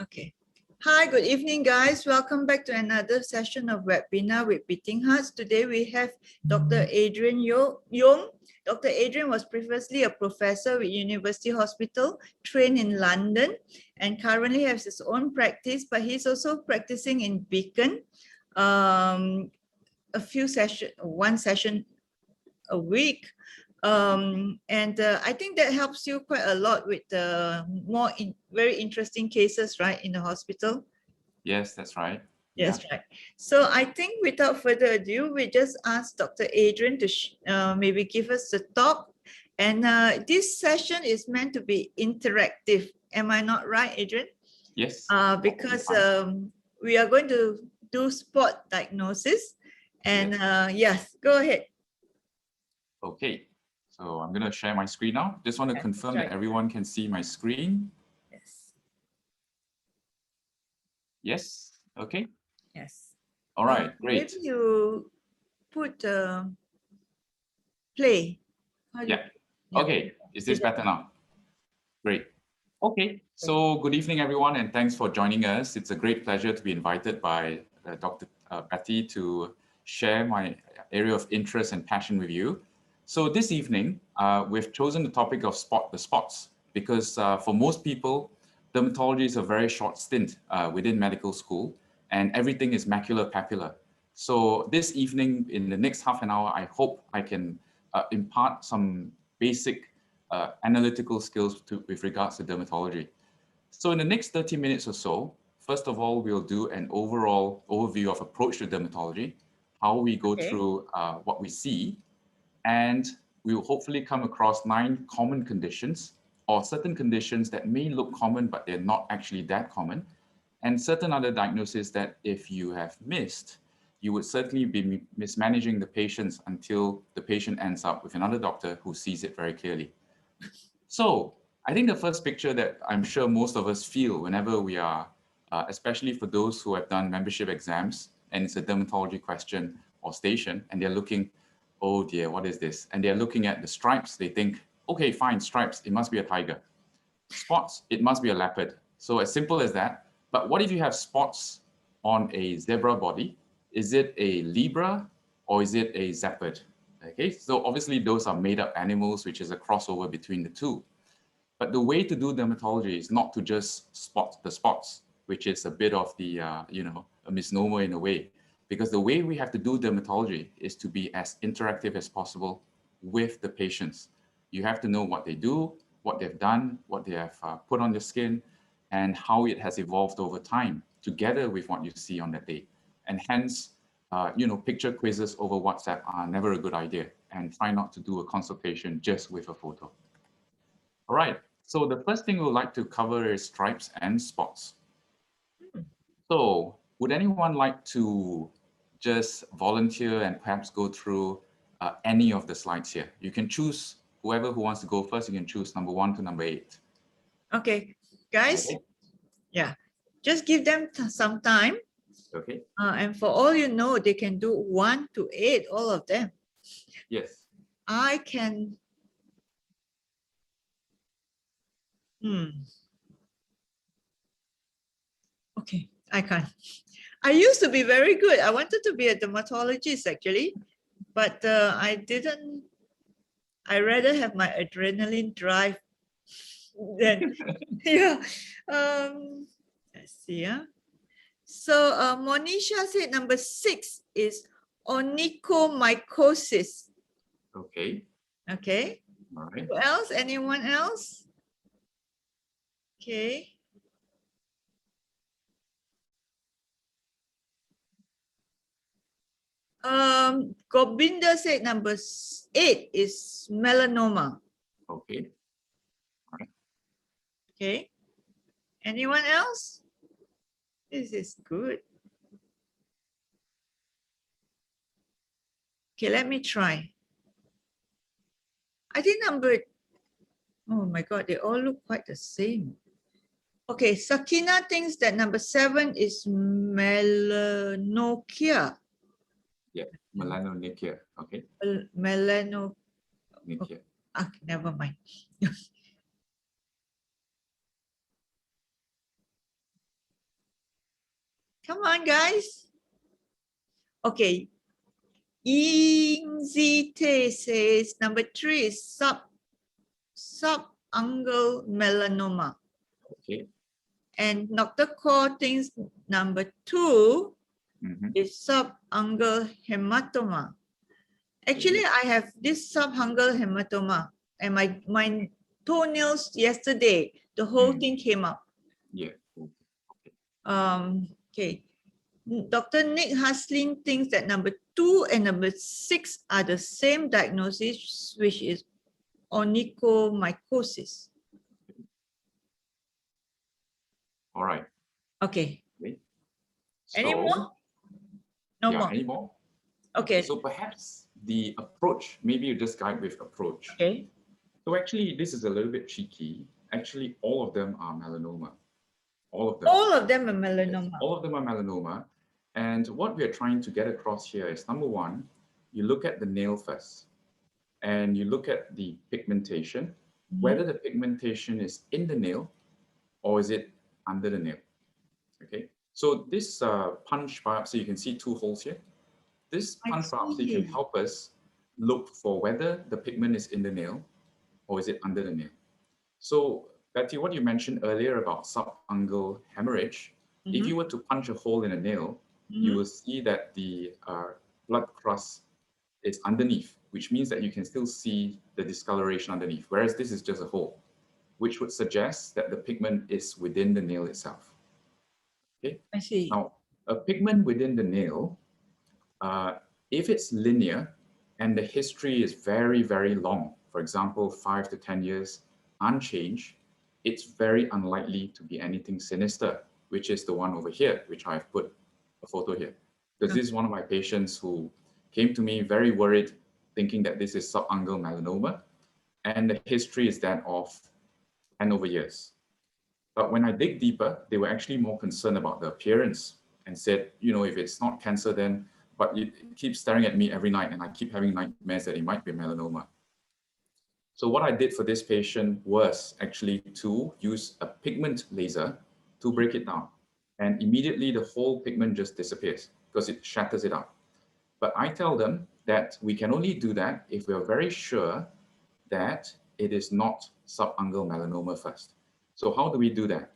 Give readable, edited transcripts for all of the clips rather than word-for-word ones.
Okay. Hi, good evening, guys. Welcome back to another session of webinar with Beating Hearts. Today we have Dr. Adrian Yong. Dr. Adrian was previously a professor with University Hospital, trained in London, and currently has his own practice, but he's also practicing in Beacon, one session a week. I think that helps you quite a lot with the very interesting cases, right, in the hospital. Yes, that's right. Yes, right. So I think without further ado, we just ask Dr. Adrian to maybe give us the talk. And this session is meant to be interactive. Am I not right, Adrian? Yes. Because we are going to do spot diagnosis. And yes, go ahead. Okay. So I'm going to share my screen now. Just want to confirm that everyone can see my screen. Yes. Yes. Okay. Yes. All right. Great. Maybe you put play. Yeah. Okay. Is this better now? Great. Okay. So good evening, everyone, and thanks for joining us. It's a great pleasure to be invited by Dr. Patty to share my area of interest and passion with you. So this evening, we've chosen the topic of the spots, because for most people, dermatology is a very short stint within medical school, and everything is macular-papular. So this evening, in the next half an hour, I hope I can impart some basic analytical skills with regards to dermatology. So in the next 30 minutes or so, first of all, we'll do an overall overview of approach to dermatology, how we go through what we see, and we will hopefully come across 9 common conditions, or certain conditions that may look common, but they're not actually that common, and certain other diagnoses that if you have missed, you would certainly be mismanaging the patients until the patient ends up with another doctor who sees it very clearly. So I think the first picture that I'm sure most of us feel whenever we are, especially for those who have done membership exams, and it's a dermatology question or station, and they're looking, oh dear, what is this? And they're looking at the stripes. They think, okay, fine, stripes, it must be a tiger. Spots, it must be a leopard. So as simple as that. But what if you have spots on a zebra body? Is it a Libra or is it a Zephyrd? Okay, so obviously those are made up animals, which is a crossover between the two. But the way to do dermatology is not to just spot the spots, which is a bit of the, a misnomer in a way. Because the way we have to do dermatology is to be as interactive as possible with the patients. You have to know what they do, what they've done, what they have put on their skin, and how it has evolved over time, together with what you see on that day. And hence, picture quizzes over WhatsApp are never a good idea, and try not to do a consultation just with a photo. All right, so the first thing we'd like to cover is stripes and spots. So would anyone like to just volunteer and perhaps go through any of the slides here? You can choose whoever who wants to go first. You can choose number 1 to number 8. Okay, guys. Okay. Yeah, just give them some time. Okay. And for all you know, they can do 1 to 8, all of them. Yes. I can. Okay, I can't. I used to be very good. I wanted to be a dermatologist actually, but I didn't. I rather have my adrenaline drive than yeah. Let's see. So Monisha said number 6 is onychomycosis. Okay. Okay. All right. Who else? Anyone else? Okay. Gobinda said number 8 is melanoma. Okay. All right. Okay. Anyone else? This is good. Okay, let me try. I think oh my God, they all look quite the same. Okay, Sakina thinks that number 7 is melanokia. Yeah, melanokia. Okay. Melanokia. Ah, never mind. Come on, guys. Okay. Yingzite says number 3 is subungual melanoma. Okay. And Dr. Kaur thinks number 2 is subungual hematoma. Actually, I have this subungual hematoma, and my toenails yesterday, the whole thing came up. Yeah. Okay. Dr. Nick Hasling thinks that number 2 and number 6 are the same diagnosis, which is onychomycosis. All right. Okay. Okay. Any more? No more. Any more? Okay. So perhaps the approach, maybe you just guide with approach. Okay. So actually, this is a little bit cheeky. Actually, all of them are melanoma. All of them. All of them are melanoma. Yes, all of them are melanoma. And what we are trying to get across here is, number one, you look at the nail first, and you look at the pigmentation, whether the pigmentation is in the nail or is it under the nail. Okay. So this punch biopsy, you can see 2 holes here. This punch biopsy can help us look for whether the pigment is in the nail or is it under the nail. So Betty, what you mentioned earlier about subungual hemorrhage, if you were to punch a hole in a nail, you will see that the blood crust is underneath, which means that you can still see the discoloration underneath, whereas this is just a hole, which would suggest that the pigment is within the nail itself. Okay. I see. Now, a pigment within the nail, if it's linear and the history is very, very long, for example, 5 to 10 years unchanged, it's very unlikely to be anything sinister, which is the one over here, which I've put a photo here. Because this is one of my patients who came to me very worried, thinking that this is subungual melanoma, and the history is that of 10 over years. But when I dig deeper, they were actually more concerned about the appearance and said, you know, if it's not cancer, then, but it keeps staring at me every night and I keep having nightmares that it might be melanoma. So what I did for this patient was actually to use a pigment laser to break it down. And immediately the whole pigment just disappears because it shatters it up. But I tell them that we can only do that if we are very sure that it is not subungual melanoma first. So how do we do that?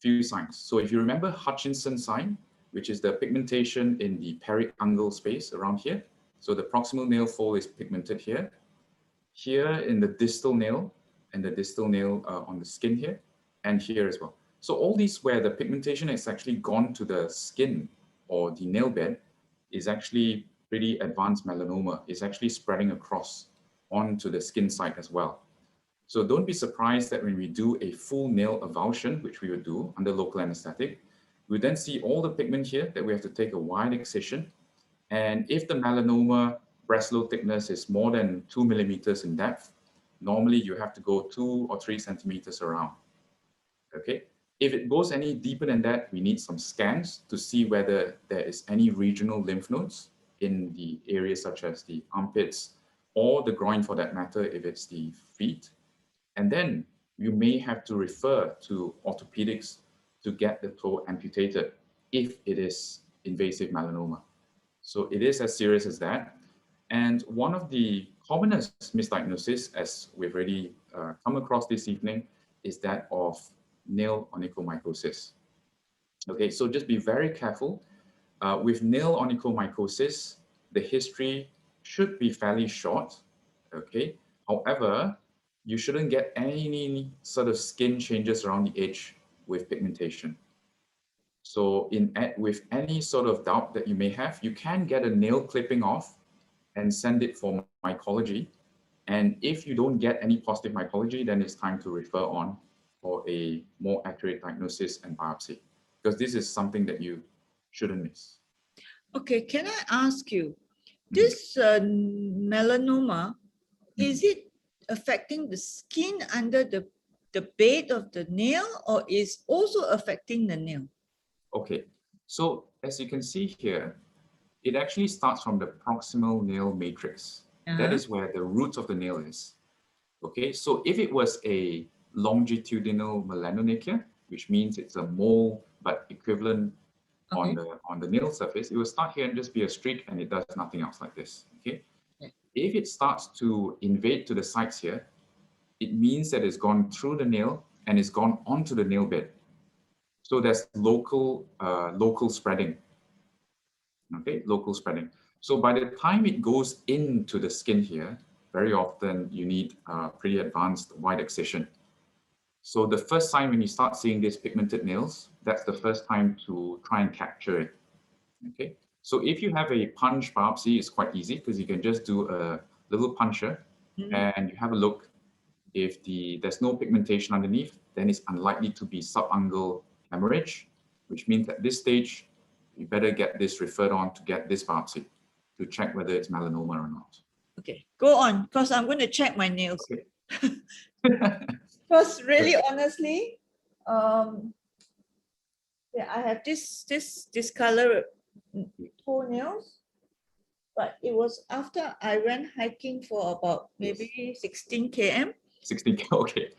Few signs. So if you remember Hutchinson sign, which is the pigmentation in the periungual space around here. So the proximal nail fold is pigmented here. Here in the distal nail, and the distal nail on the skin here, and here as well. So all these where the pigmentation has actually gone to the skin or the nail bed is actually pretty advanced melanoma. It's actually spreading across onto the skin side as well. So don't be surprised that when we do a full nail avulsion, which we would do under local anesthetic, we then see all the pigment here that we have to take a wide excision. And if the melanoma breast lobe thickness is more than 2 millimeters in depth, normally you have to go 2 or 3 centimeters around. Okay. If it goes any deeper than that, we need some scans to see whether there is any regional lymph nodes in the areas such as the armpits or the groin for that matter, if it's the feet. And then you may have to refer to orthopedics to get the toe amputated if it is invasive melanoma. So it is as serious as that. And one of the commonest misdiagnoses, as we've already come across this evening, is that of nail onychomycosis. Okay, so just be very careful. With nail onychomycosis, the history should be fairly short. Okay, however, you shouldn't get any sort of skin changes around the edge with pigmentation. So with any sort of doubt that you may have, you can get a nail clipping off and send it for mycology. And if you don't get any positive mycology, then it's time to refer on for a more accurate diagnosis and biopsy, because this is something that you shouldn't miss. Okay, can I ask you, this melanoma, is it affecting the skin under the bed of the nail, or is also affecting the nail? Okay, so as you can see here, it actually starts from the proximal nail matrix. That is where the root of the nail is. Okay, so if it was a longitudinal melanonychia, which means it's a mole but equivalent on the nail surface. It will start here and just be a streak, and it does nothing else like this. Okay. Okay. If it starts to invade to the sides here, it means that it's gone through the nail and it's gone onto the nail bed. So there's local spreading. Okay, local spreading. So by the time it goes into the skin here, very often you need pretty advanced wide excision. So the first sign when you start seeing these pigmented nails, that's the first time to try and capture it. Okay. So if you have a punch biopsy, it's quite easy because you can just do a little puncture and you have a look. If there's no pigmentation underneath, then it's unlikely to be subungual hemorrhage, which means at this stage, you better get this referred on to get this biopsy to check whether it's melanoma or not. Okay, go on, because I'm going to check my nails. Okay. Because really, honestly, yeah, I have this color toenails, but it was after I went hiking for about maybe 16 km. 16 km, okay.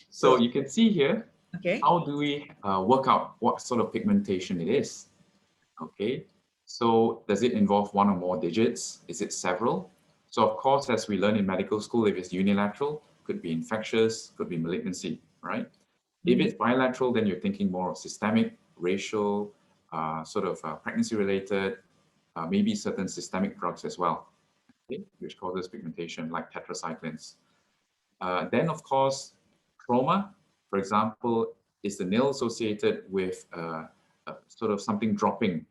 So you can see here, okay, how do we work out what sort of pigmentation it is? Okay, so does it involve one or more digits? Is it several? So of course, as we learn in medical school, if it's unilateral, could be infectious, could be malignancy, right? If it's bilateral, then you're thinking more of systemic, racial, pregnancy-related, maybe certain systemic drugs as well, okay, which causes pigmentation like tetracyclines. Then, of course, trauma, for example, is the nail associated with sort of something dropping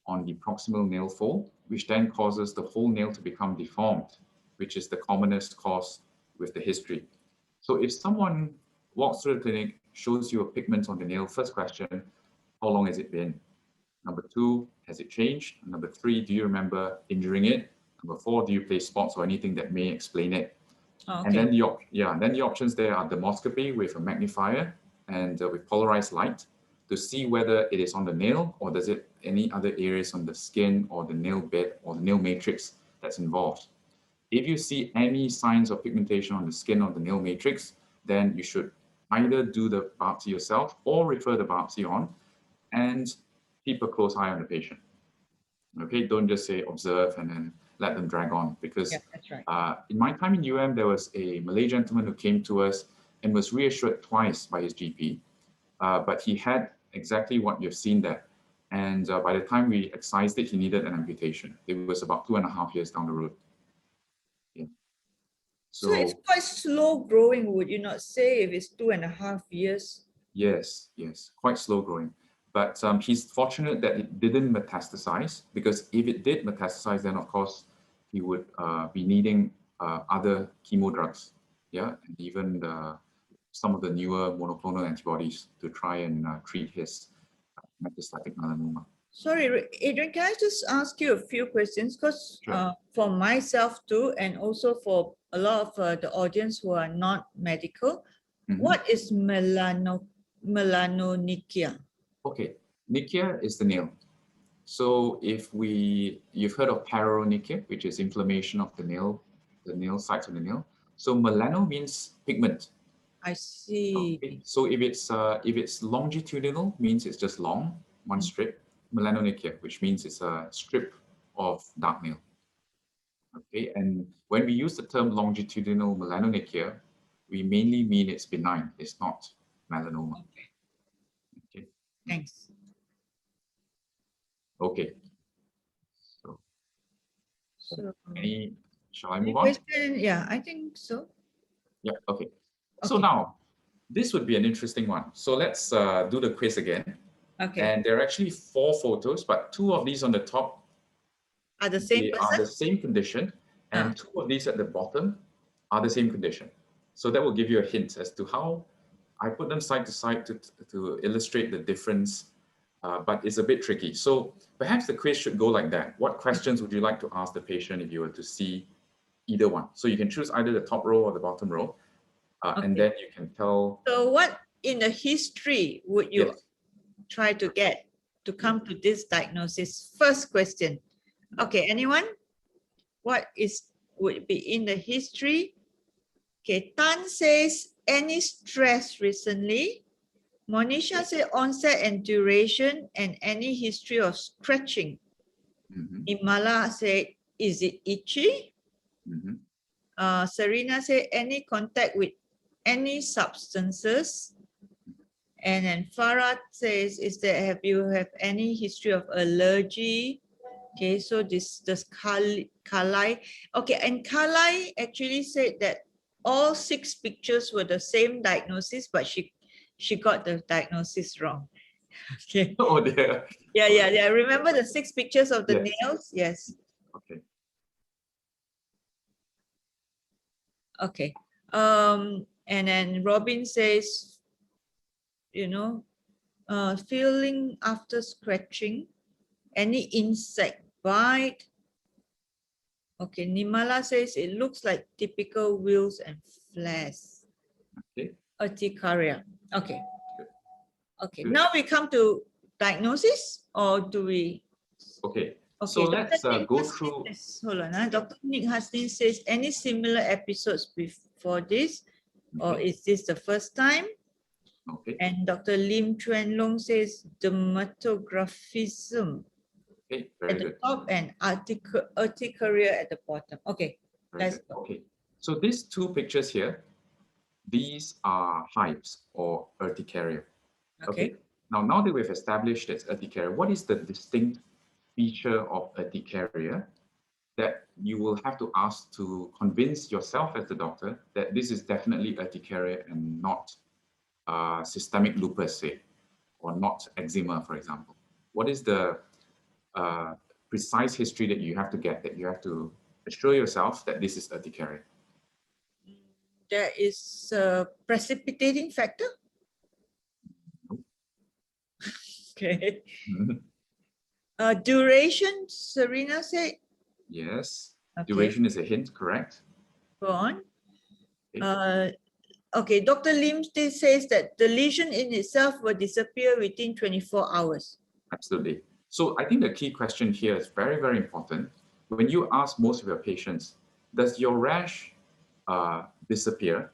on the proximal nail fold, which then causes the whole nail to become deformed, which is the commonest cause with the history. So if someone walks through the clinic, shows you a pigment on the nail, first question, how long has it been? Number 2, has it changed? Number 3, do you remember injuring it? Number 4, do you play sports or anything that may explain it? okay. And then the options there are dermoscopy with a magnifier and with polarized light to see whether it is on the nail or does it any other areas on the skin or the nail bed or the nail matrix that's involved. If you see any signs of pigmentation on the skin or the nail matrix, then you should either do the biopsy yourself or refer the biopsy on and keep a close eye on the patient. Okay, don't just say observe and then let them drag on, because that's right. In my time in UM, there was a Malay gentleman who came to us and was reassured twice by his GP, but he had exactly what you've seen there. And by the time we excised it, he needed an amputation. It was about 2.5 years down the road. Yeah. So it's quite slow growing, would you not say, if it's 2.5 years? Yes, quite slow growing. But he's fortunate that it didn't metastasize, because if it did metastasize, then of course he would be needing other chemo drugs, yeah, and even some of the newer monoclonal antibodies to try and treat his metastatic melanoma. Sorry, Adrian, can I just ask you a few questions? Because for myself too, and also for a lot of the audience who are not medical, what is melanonychia? Okay, nychia is the nail. So if you've heard of paronychia, which is inflammation of the nail sides of the nail. So melano means pigment. I see. Okay. So if it's longitudinal, means it's just long, one strip. Melanonychia, which means it's a strip of dark nail. Okay, and when we use the term longitudinal melanonychia, we mainly mean it's benign. It's not melanoma. Okay. Thanks. Okay. So shall I move on? Question? Yeah, I think so. Yeah, okay. So now, this would be an interesting one. So let's do the quiz again. Okay. And there are actually 4 photos, but 2 of these on the top are the same person? Are the same condition, and 2 of these at the bottom are the same condition. So that will give you a hint as to how I put them side to side to illustrate the difference, but it's a bit tricky. So perhaps the quiz should go like that. What questions would you like to ask the patient if you were to see either one? So you can choose either the top row or the bottom row, and then you can tell. So what in the history would you try to get to come to this diagnosis? First question. Okay, anyone? What would be in the history? Okay, Tan says any stress recently. Monisha said onset and duration and any history of scratching. Imala said, is it itchy? Serena said, any contact with any substances? And then Farah says, have you have any history of allergy? Okay, so this Kalai. Okay, and Kalai actually said that all 6 pictures were the same diagnosis, but she got the diagnosis wrong. Okay. Oh dear. Yeah. Remember the 6 pictures of the nails? Yes. Okay. Okay. And then Robin says, feeling after scratching, any insect bite. Okay, Nimala says it looks like typical wheals and flares. Okay. Urticaria. Okay. Good. Okay. Good. Now we come to diagnosis, or do we? Okay. Okay. So let's go Hustin through. Hold on. Dr. Nick Hustin says, any similar episodes before this, or is this the first time? Okay. And Dr. Lim Chuan Long says dermatographism Okay, very at the good. top and urticaria at the bottom. Okay, Very good. Okay, so these 2 pictures here, these are hives or urticaria. Okay. Now that we've established it's urticaria, what is the distinct feature of urticaria that you will have to ask to convince yourself as the doctor that this is definitely urticaria and not systemic lupus, say, or not eczema, for example? What is the precise history that you have to get, that you have to assure yourself that this is urticaria? There is a precipitating factor. Okay. Duration, Serena said. Yes. Okay. Duration is a hint, correct? Go on. Okay, Dr. Lim says that the lesion in itself will disappear within 24 hours. Absolutely. So I think the key question here is very, very important. When you ask most of your patients, does your rash disappear?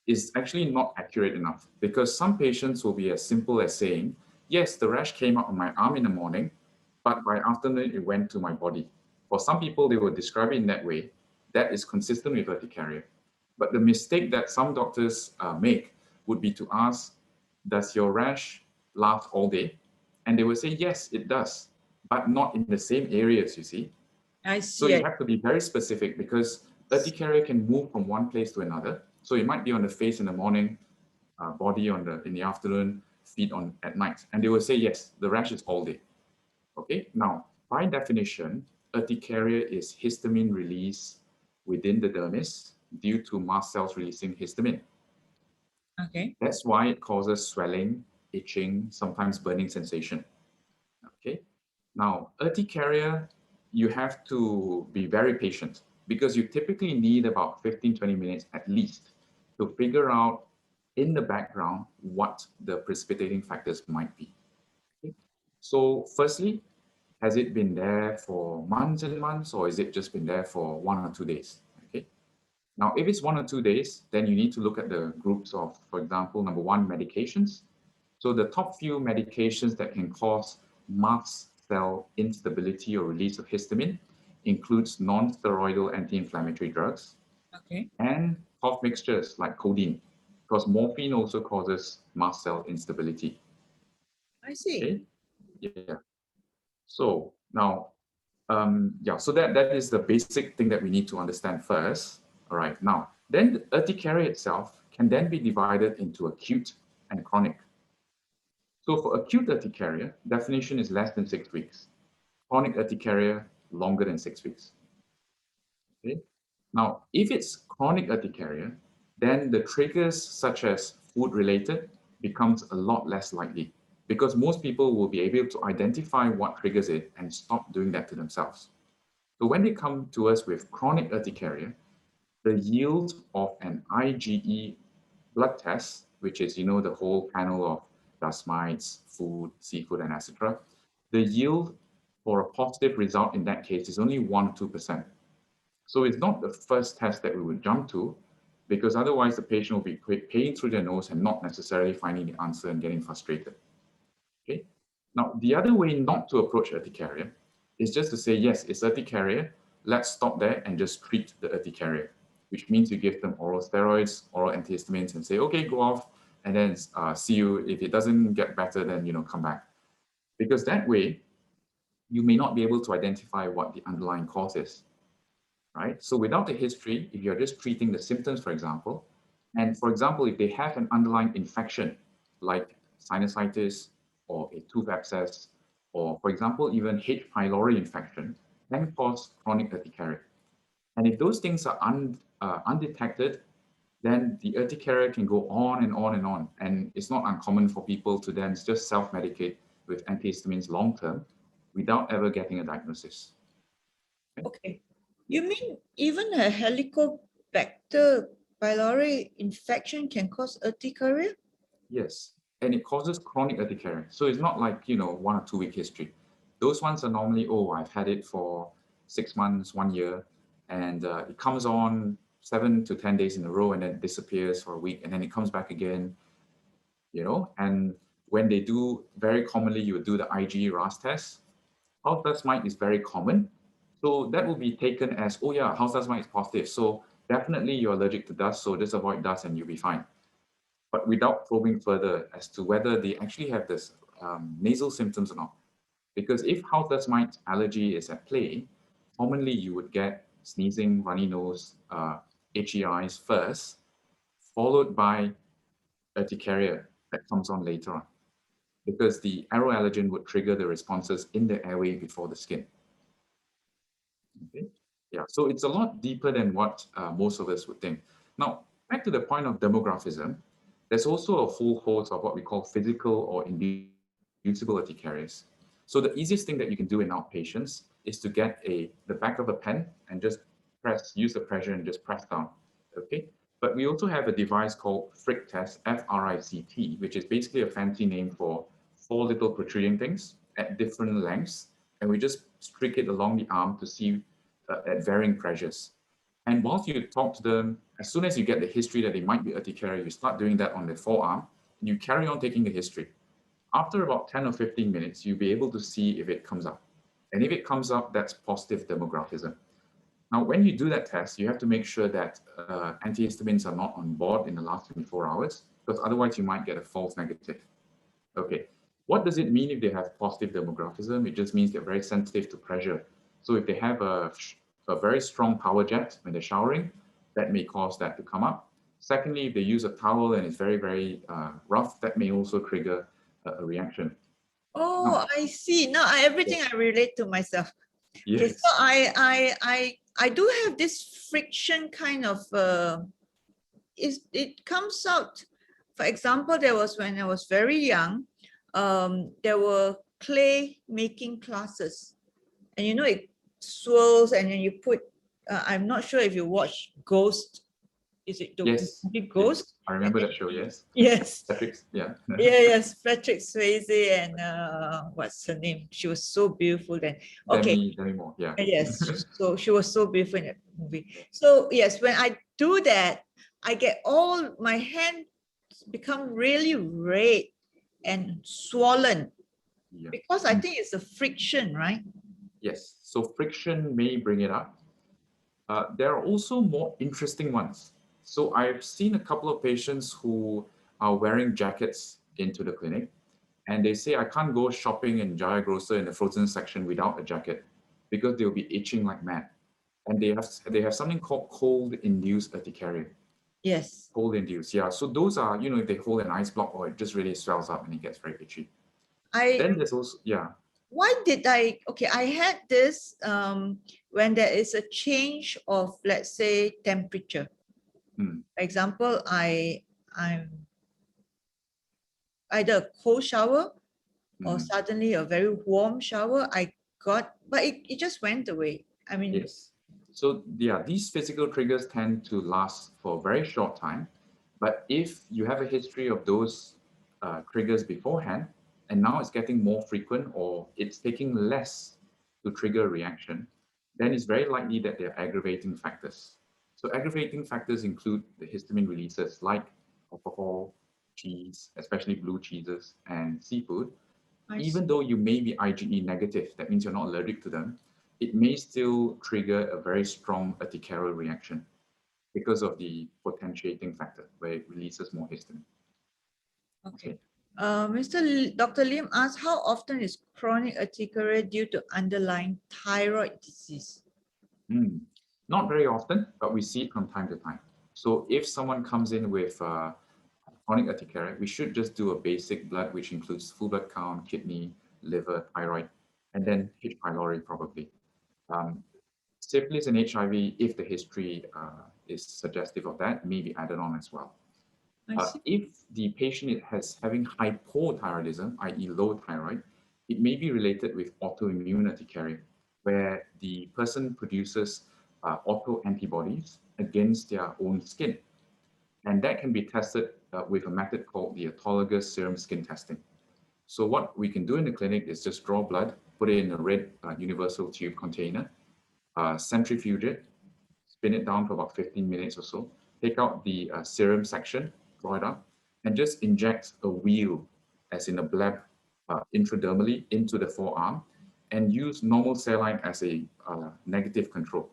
Is actually not accurate enough, because some patients will be as simple as saying, yes, the rash came out on my arm in the morning, but by afternoon it went to my body. For some people, they will describe it in that way. That is consistent with urticaria. But the mistake that some doctors make would be to ask, does your rash last all day? And they will say, yes, it does, but not in the same areas, you see. I see. So you have to be very specific, because urticaria can move from one place to another. So it might be on the face in the morning, body in the afternoon, feet at night. And they will say, yes, the rash is all day. Okay, now, by definition, urticaria is histamine release within the dermis due to mast cells releasing histamine. Okay. That's why it causes swelling, itching, sometimes burning sensation. Okay, now, urticaria, you have to be very patient, because you typically need about 15-20 minutes at least to figure out in the background what the precipitating factors might be. Okay? So firstly, has it been there for months and months, or is it just been there for 1 or 2 days? Okay. Now, if it's 1 or 2 days, then you need to look at the groups of, for example, number 1, medications. So the top few medications that can cause mast cell instability or release of histamine includes non-steroidal anti-inflammatory drugs, and cough mixtures like codeine, because morphine also causes mast cell instability. I see. Okay? Yeah. So now, so that is the basic thing that we need to understand first. All right. Now, then the urticaria itself can then be divided into acute and chronic. So for acute urticaria, definition is less than 6 weeks. Chronic urticaria, longer than 6 weeks. Okay. Now, if it's chronic urticaria, then the triggers such as food-related becomes a lot less likely, because most people will be able to identify what triggers it and stop doing that to themselves. So when they come to us with chronic urticaria, the yield of an IgE blood test, which is, the whole panel of dust mites, food, seafood, and etc., the yield for a positive result in that case is only 1 or 2%. So it's not the first test that we would jump to, because otherwise the patient will be paying through their nose and not necessarily finding the answer and getting frustrated. Okay. Now, the other way not to approach urticaria is just to say, yes, it's urticaria. Let's stop there and just treat the urticaria, which means you give them oral steroids, oral antihistamines, and say, okay, go off, and then see you. If it doesn't get better, then come back. Because that way, you may not be able to identify what the underlying cause is, right? So without the history, if you're just treating the symptoms, for example, and for example, if they have an underlying infection like sinusitis or a tooth abscess, or for example, even H. pylori infection, can cause chronic urticaria. And if those things are undetected, then the urticaria can go on and on and on. And it's not uncommon for people to then just self-medicate with antihistamines long-term without ever getting a diagnosis. Okay. You mean even a Helicobacter pylori infection can cause urticaria? Yes, and it causes chronic urticaria. So it's not like, 1 or 2 week history. Those ones are normally, oh, I've had it for 6 months, 1 year, and it comes on 7 to 10 days in a row and then disappears for a week and then it comes back again, and when they do, very commonly, you would do the IgE RAS test. House dust mite is very common. So that will be taken as, oh yeah, house dust mite is positive. So definitely you're allergic to dust, so just avoid dust and you'll be fine. But without probing further as to whether they actually have this nasal symptoms or not. Because if house dust mite allergy is at play, commonly you would get sneezing, runny nose, itchy eyes first, followed by urticaria that comes on later on. Because the aeroallergen would trigger the responses in the airway before the skin. Okay. Yeah, so it's a lot deeper than what most of us would think. Now, back to the point of demographism, there's also a whole host of what we call physical or inducible urticarias. So the easiest thing that you can do in our patients is to get the back of a pen and just use the pressure and just press down. Okay. But we also have a device called Frick test, F-R-I-C-T, which is basically a fancy name for 4 little protruding things at different lengths. And we just streak it along the arm to see at varying pressures. And whilst you talk to them, as soon as you get the history that they might be urticaria, you start doing that on the forearm, and you carry on taking the history. After about 10 or 15 minutes, you'll be able to see if it comes up. And if it comes up, that's positive demographism. Now, when you do that test, you have to make sure that antihistamines are not on board in the last 24 hours, because otherwise you might get a false negative. Okay. What does it mean if they have positive demographism? It just means they're very sensitive to pressure. So if they have a very strong power jet when they're showering, that may cause that to come up. Secondly, if they use a towel and it's very, very rough, that may also trigger a reaction. Oh, Now, I see. Now everything I relate to myself. yes. Okay, so I do have this friction kind of it comes out. For example, there was when I was very young, there were clay making classes, and it swirls, and then you put. I'm not sure if you watch Ghost. Is it the Yes. movie Ghost? I remember that show. Yes. Yes. Patrick's, yeah. Yes, Patrick Swayze and what's her name? She was so beautiful then. Okay. Demi Moore, yeah. Yes, so she was so beautiful in that movie. So yes, when I do that, I get all my hands become really red and swollen because I think it's the friction, right? Yes, so friction may bring it up. There are also more interesting ones. So I've seen a couple of patients who are wearing jackets into the clinic, and they say, I can't go shopping in Jaya Grocer in the frozen section without a jacket because they'll be itching like mad. And they have something called cold-induced urticaria. Yes. Cold-induced, yeah. So those are, if they hold an ice block or it just really swells up and it gets very itchy. Then there's also, yeah. Why did I had this when there is a change of, let's say, temperature. For example, I'm either a cold shower or suddenly a very warm shower. But it just went away. I mean, yes. So yeah, these physical triggers tend to last for a very short time. But if you have a history of those triggers beforehand, and now it's getting more frequent or it's taking less to trigger a reaction, then it's very likely that they're aggravating factors. So aggravating factors include the histamine releases like alcohol, cheese, especially blue cheeses, and seafood. Even though you may be IgE negative, that means you're not allergic to them, it may still trigger a very strong urticarial reaction because of the potentiating factor where it releases more histamine. Okay. Dr. Lim asked, how often is chronic urticaria due to underlying thyroid disease? Not very often, but we see it from time to time. So if someone comes in with chronic urticaria, we should just do a basic blood, which includes full blood count, kidney, liver, thyroid, and then H. pylori probably. Syphilis and HIV, if the history is suggestive of that, may be added on as well. If the patient has having hypothyroidism, i.e. low thyroid, it may be related with autoimmune urticaria, where the person produces autoantibodies against their own skin. And that can be tested with a method called the autologous serum skin testing. So what we can do in the clinic is just draw blood, put it in a red universal tube container, centrifuge it, spin it down for about 15 minutes or so, take out the serum section, draw it up, and just inject a wheal, as in a bleb, intradermally into the forearm, and use normal saline as a negative control,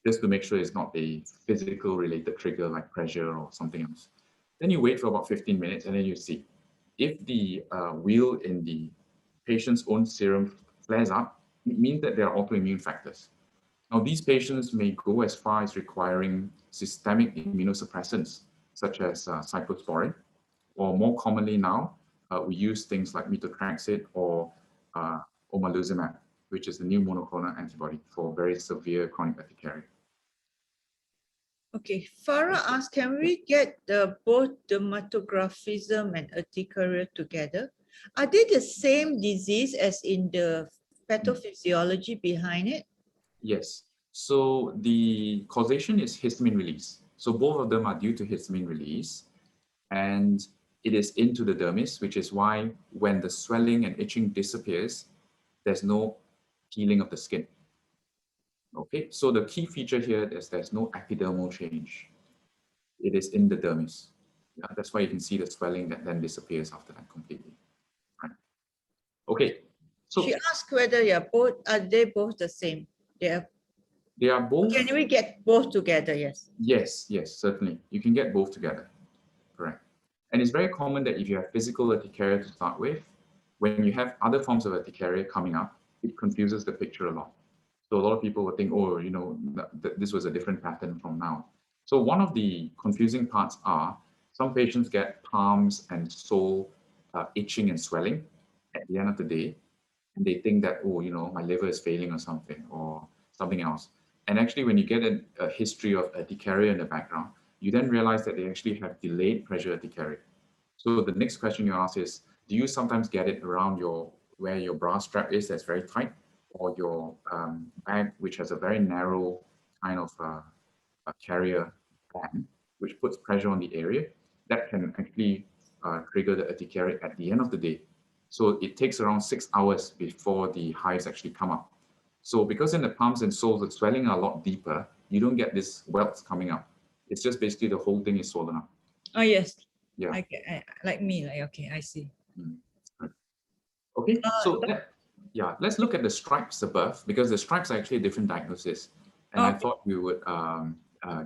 just to make sure it's not a physical related trigger like pressure or something else. Then you wait for about 15 minutes and then you see. If the wheal in the patient's own serum flares up, it means that there are autoimmune factors. Now, these patients may go as far as requiring systemic immunosuppressants, such as cyclosporin, or more commonly now, we use things like methotrexate or omalizumab, which is the new monoclonal antibody for very severe chronic urticaria. Okay, Farah asked, can we get both dermatographism and urticaria together? Are they the same disease as in the pathophysiology behind it? Yes. So the causation is histamine release. So both of them are due to histamine release, and it is into the dermis, which is why when the swelling and itching disappears, there's no healing of the skin. Okay, so the key feature here is there's no epidermal change. It is in the dermis. Yeah, that's why you can see the swelling that then disappears after that completely. Right. Okay. So she asked whether are they both the same? They are both. Can we get both together? Yes. Yes, certainly. You can get both together. Correct. And it's very common that if you have physical urticaria to start with, when you have other forms of urticaria coming up, it confuses the picture a lot. So a lot of people will think, oh, you know, this was a different pattern from now. So one of the confusing parts are some patients get palms and sole itching and swelling at the end of the day, and they think that, oh, you know, my liver is failing or something else. And actually, when you get a history of urticaria in the background, you then realize that they actually have delayed pressure urticaria. So the next question you ask is, do you sometimes get it around where your bra strap is that's very tight, or your bag, which has a very narrow kind of a carrier band, which puts pressure on the area? That can actually trigger the urticaria at the end of the day. So it takes around 6 hours before the hives actually come up. So because in the palms and soles, the swelling are a lot deeper, you don't get this welts coming up. It's just basically the whole thing is swollen up. Oh, yes. Yeah. Like me, okay, I see. Okay, so let's look at the stripes above, because the stripes are actually a different diagnosis. And I thought we would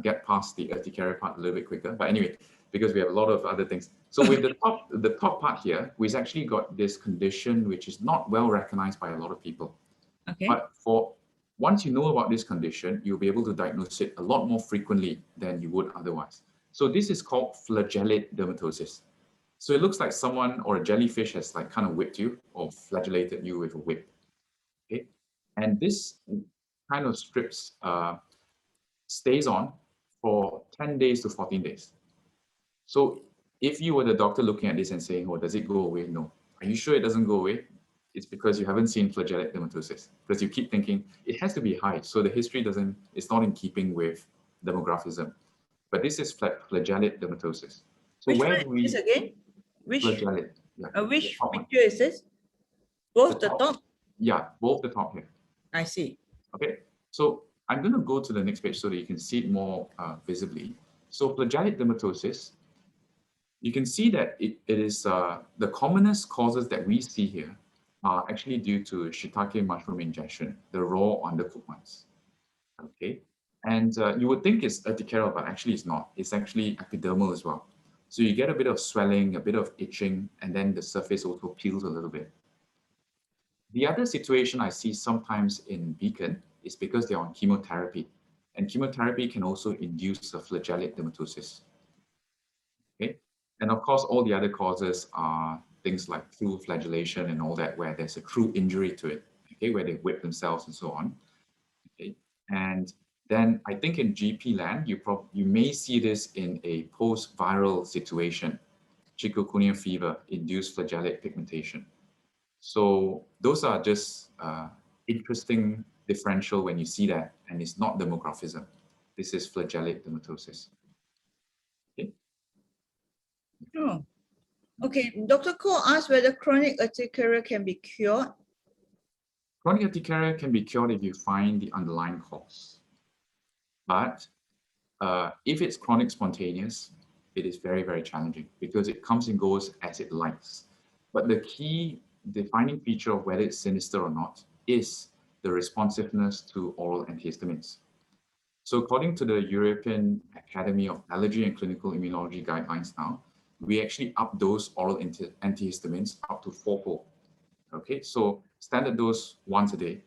get past the urticaria part a little bit quicker. But anyway, because we have a lot of other things. So with the top part here, we've actually got this condition which is not well recognized by a lot of people. Okay. But once you know about this condition, you'll be able to diagnose it a lot more frequently than you would otherwise. So this is called Flagellate Dermatosis. So it looks like someone or a jellyfish has like kind of whipped you or flagellated you with a whip. Okay, and this kind of strips stays on for 10 days to 14 days. So if you were the doctor looking at this and saying, oh, does it go away? No. Are you sure it doesn't go away? It's because you haven't seen flagellate dermatosis, because you keep thinking it has to be high. So the history it's not in keeping with demographism. But this is flagellate dermatosis. So which where one do we is this again? flagellate? Yeah, which picture is this? Both the top? Yeah, both the top here. I see. Okay, so I'm going to go to the next page so that you can see it more visibly. So flagellate dermatosis, you can see that it is the commonest causes that we see here are actually due to shiitake mushroom ingestion, the raw undercooked ones. Okay, and you would think it's urticaria, but actually it's not. It's actually epidermal as well. So you get a bit of swelling, a bit of itching, and then the surface also peels a little bit. The other situation I see sometimes in Beacon is because they're on chemotherapy, and chemotherapy can also induce a flagellate dermatosis. Okay, and of course, all the other causes are things like through flagellation and all that, where there's a true injury to it, okay, where they whip themselves and so on. Okay, and then I think in GP land, you may see this in a post-viral situation, chikungunya fever, induced flagellate pigmentation. So those are just interesting differential when you see that, and it's not dermographism. This is flagellate dermatosis. Okay. Oh, okay. Dr. Ko asked whether chronic urticaria can be cured. Chronic urticaria can be cured if you find the underlying cause. But if it's chronic spontaneous, it is very, very challenging because it comes and goes as it likes. But the key defining feature of whether it's sinister or not is the responsiveness to oral antihistamines. So according to the European Academy of Allergy and Clinical Immunology guidelines now, we actually updose oral antihistamines up to 4-fold. Okay, so standard dose once a day,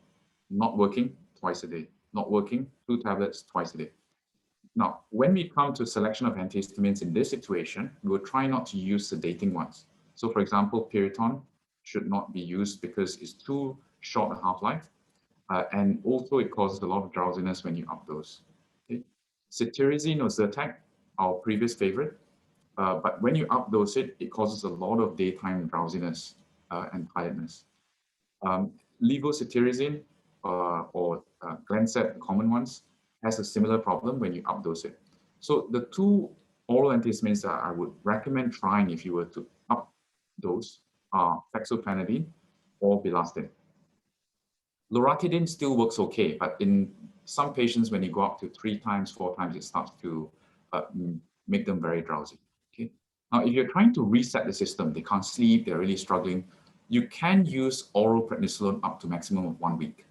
not working twice a day, not working 2 tablets twice a day. Now, when we come to selection of antihistamines in this situation, we'll try not to use sedating ones. So for example, Piriton should not be used because it's too short a half-life. And also it causes a lot of drowsiness when you updose. Okay. Cetirizine or Zyrtec, our previous favorite. But when you updose it, it causes a lot of daytime drowsiness and tiredness. Levocetirizine or Glenset, common ones, has a similar problem when you updose it. So the 2 oral antihistamines that I would recommend trying if you were to updose are fexofenadine or bilastine. Loratadine still works okay, but in some patients, when you go up to 3 times, 4 times, it starts to make them very drowsy. Okay. Now, if you're trying to reset the system, they can't sleep, they're really struggling, you can use oral prednisolone up to maximum of 1 week.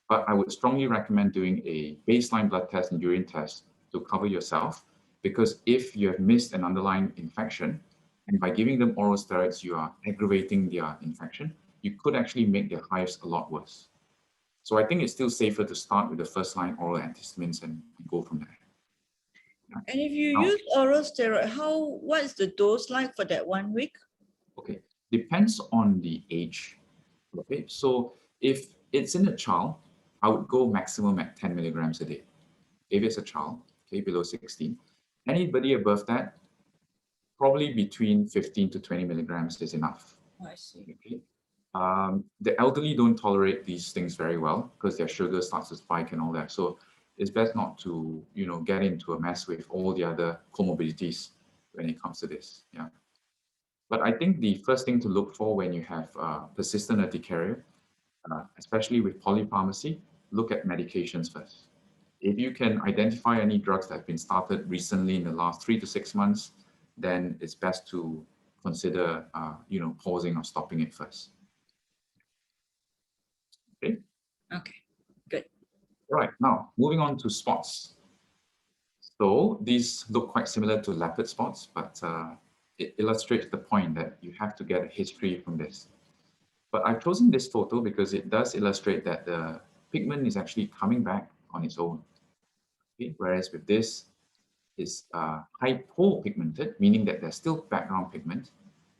But I would strongly recommend doing a baseline blood test and urine test to cover yourself, because if you have missed an underlying infection, and by giving them oral steroids, you are aggravating their infection, you could actually make their hives a lot worse. So I think it's still safer to start with the first-line oral antihistamines and go from there. And if you use oral steroid, what is the dose like for that 1 week? Okay, depends on the age. Okay, so if it's in a child, I would go maximum at 10 milligrams a day. If it's a child, okay, below 16. Anybody above that, probably between 15 to 20 milligrams is enough. Oh, I see. Okay. The elderly don't tolerate these things very well because their sugar starts to spike and all that. So it's best not to, get into a mess with all the other comorbidities when it comes to this. Yeah. But I think the first thing to look for when you have persistent urticaria, especially with polypharmacy, look at medications first. If you can identify any drugs that have been started recently in the last 3 to 6 months, then it's best to consider, pausing or stopping it first. Okay. Okay, good. All right, now moving on to spots. So these look quite similar to leopard spots, but it illustrates the point that you have to get a history from this. But I've chosen this photo because it does illustrate that the pigment is actually coming back on its own. Okay? Whereas with this, it's hypopigmented, meaning that there's still background pigment.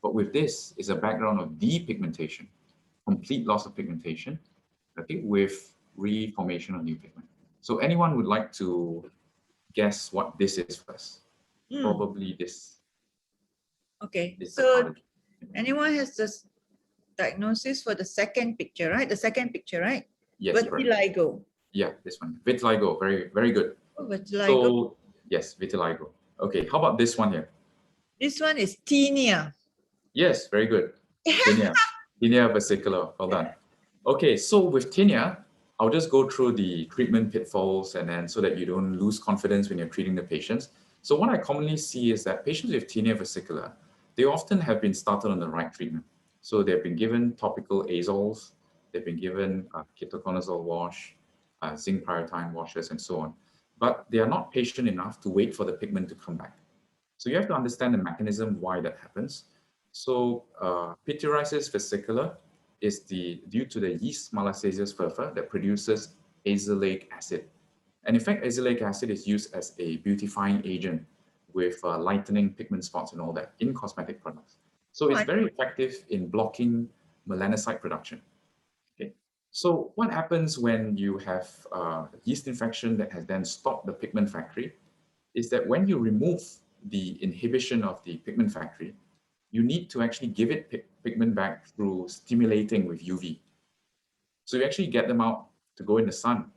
But with this, is a background of depigmentation, complete loss of pigmentation, okay, with reformation of new pigment. So anyone would like to guess what this is first? Probably this. Okay, so anyone has this diagnosis for the second picture, right? The second picture, right? Yes, vitiligo. Right. Yeah, this one. Vitiligo, very, very good. Oh, vitiligo. So, yes, vitiligo. Okay, how about this one here? This one is tinea. Yes, very good. Tinea. Tinea versicolor, well done. Okay, so with tinea, I'll just go through the treatment pitfalls and then so that you don't lose confidence when you're treating the patients. So what I commonly see is that patients with tinea versicolor, they often have been started on the right treatment. So they've been given topical azoles, they've been given ketoconazole wash, zinc pyridine washes, and so on. But they are not patient enough to wait for the pigment to come back. So you have to understand the mechanism why that happens. So Piterasis versicolor is due to the yeast Malassezia furfur that produces azelaic acid. And in fact, azelaic acid is used as a beautifying agent with lightening pigment spots and all that in cosmetic products. So it's very effective in blocking melanocyte production. Okay. So what happens when you have yeast infection that has then stopped the pigment factory is that when you remove the inhibition of the pigment factory, you need to actually give it pigment back through stimulating with UV. So you actually get them out to go in the sun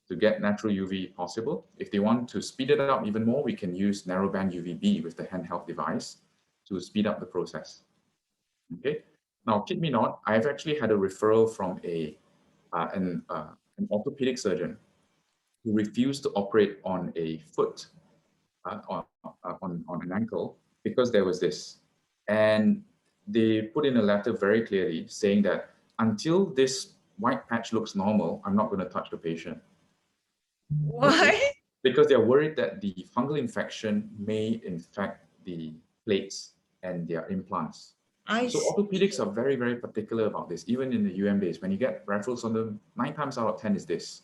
to get natural UV possible. If they want to speed it up even more, we can use narrowband UVB with the handheld device to speed up the process. Okay. Now, kid me not, I've actually had a referral from an orthopedic surgeon who refused to operate on a foot, on an ankle, because there was this. And they put in a letter very clearly saying that until this white patch looks normal, I'm not going to touch the patient. Why? Okay? Because they're worried that the fungal infection may infect the plates and their implants. So orthopedics are very, very particular about this. Even in the UM days, when you get referrals on them, 9 times out of 10 is this,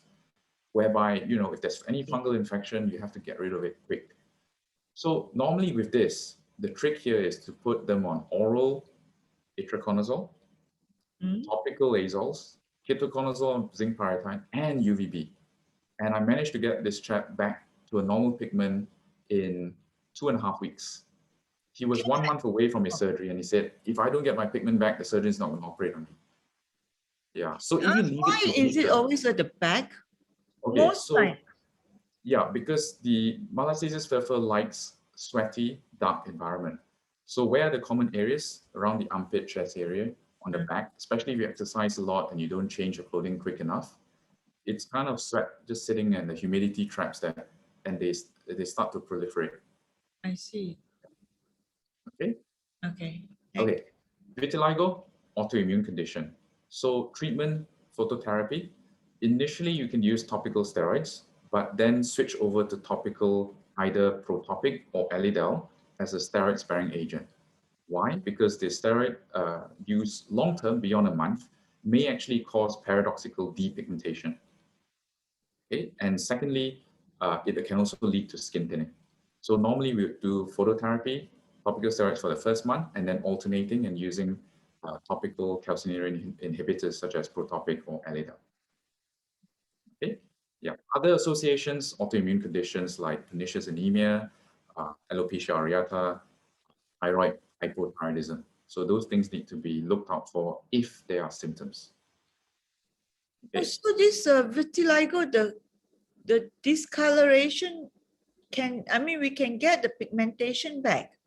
whereby, if there's any fungal infection, you have to get rid of it quick. So normally with this, the trick here is to put them on oral itraconazole, topical azoles, ketoconazole, zinc pyridine, and UVB. And I managed to get this chap back to a normal pigment in 2.5 weeks. He was 1 month away from his surgery, and he said, if I don't get my pigment back, the surgeon's not going to operate on me. Yeah, so if you leave why it to is it nature, always at the back? okay, Most so time. yeah, because the Malassezia furfur likes sweaty, dark environment. So where are the common areas? Around the armpit, chest area, on the back, especially if you exercise a lot and you don't change your clothing quick enough. It's kind of sweat just sitting and the humidity traps there, and they start to proliferate. I see. Okay. Okay. Okay. Vitiligo, autoimmune condition. So treatment, phototherapy. Initially, you can use topical steroids, but then switch over to topical either Protopic or Elidel as a steroid-sparing agent. Why? Because the steroid use long-term, beyond a month, may actually cause paradoxical depigmentation. Okay? And secondly, it can also lead to skin thinning. So normally we would do phototherapy, topical steroids for the first month, and then alternating and using topical calcineurin inhibitors such as Protopic or Elidel. Okay. Yeah. Other associations, autoimmune conditions like pernicious anemia, alopecia areata, thyroid hypothyroidism. So those things need to be looked out for if there are symptoms. Okay. So this vitiligo, the discoloration we can get the pigmentation back.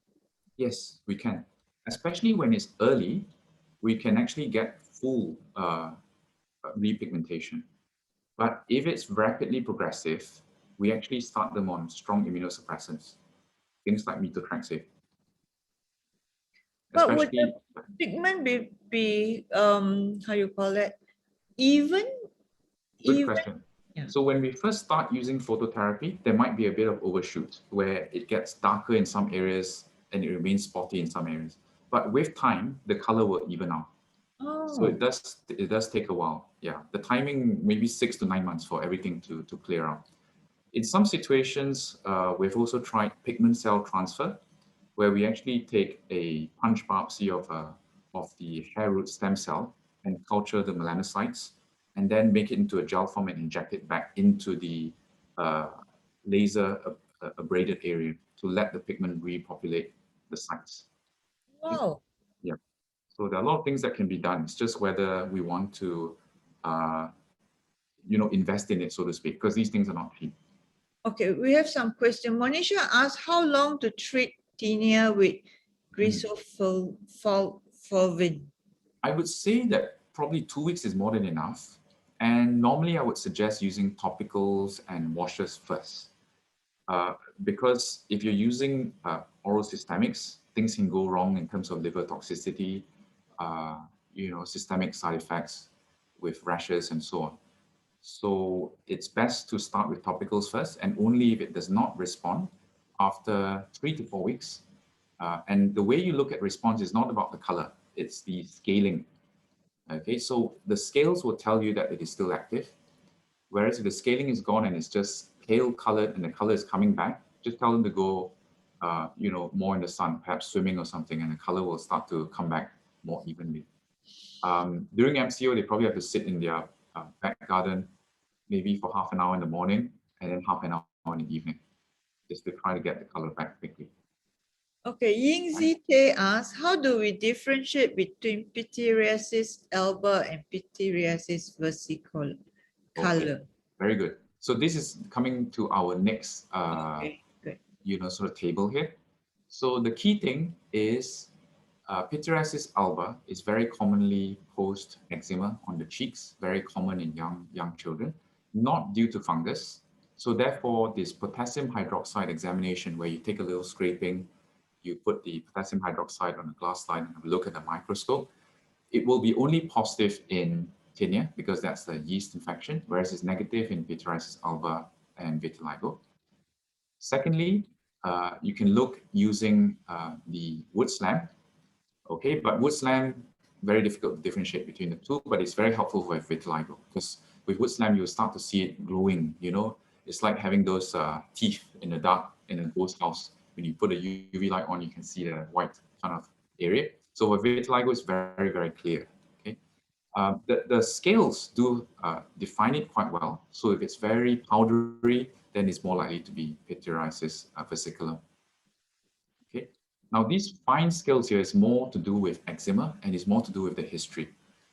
Yes, we can. Especially when it's early, we can actually get full repigmentation. But if it's rapidly progressive, we actually start them on strong immunosuppressants, things like methotrexate. But would the pigment be how you call it, even? Good question. Yeah. So when we first start using phototherapy, there might be a bit of overshoot where it gets darker in some areas and it remains spotty in some areas. But with time, the color will even out. Oh. So it does take a while. Yeah, the timing maybe 6 to 9 months for everything to clear out. In some situations, we've also tried pigment cell transfer, where we actually take a punch biopsy of the hair root stem cell and culture the melanocytes, and then make it into a gel form and inject it back into the laser abraded area to let the pigment repopulate the sites. Wow. Yeah. So there are a lot of things that can be done. It's just whether we want to, invest in it, so to speak, because these things are not cheap. Okay, we have some question. Monisha asked how long to treat tinea with griseofulvin. I would say that probably 2 weeks is more than enough. And normally I would suggest using topicals and washes first. Because if you're using oral systemics, things can go wrong in terms of liver toxicity, systemic side effects with rashes and so on. So it's best to start with topicals first, and only if it does not respond after 3 to 4 weeks. And the way you look at response is not about the color, it's the scaling. Okay, so the scales will tell you that it is still active. Whereas if the scaling is gone and it's just pale colored and the color is coming back, just tell them to go, more in the sun, perhaps swimming or something, and the color will start to come back more evenly. During MCO, they probably have to sit in their back garden, maybe for half an hour in the morning and then half an hour in the evening, just to try to get the color back quickly. Okay, Ying ZK asks, how do we differentiate between Piterasis Elba and Piterasis Versicol color? Okay, very good. So this is coming to our next, sort of table here. So the key thing is Piterasis alba is very commonly post eczema on the cheeks, very common in young children, not due to fungus. So therefore, this potassium hydroxide examination, where you take a little scraping, you put the potassium hydroxide on a glass slide and have a look at the microscope, it will be only positive in tinea because that's the yeast infection, whereas it's negative in Piterasis alba and vitiligo. Secondly, you can look using the wood slam. Okay, but wood slam, very difficult to differentiate between the two, but it's very helpful for vitiligo because with wood slam, you'll start to see it glowing, It's like having those teeth in the dark in a ghost house. When you put a UV light on, you can see the white kind of area. So with vitiligo, it's very, very clear, okay? The scales do define it quite well. So if it's very powdery, then it's more likely to be Piterasis versicolor. Okay. Now, these fine scales here is more to do with eczema and is more to do with the history.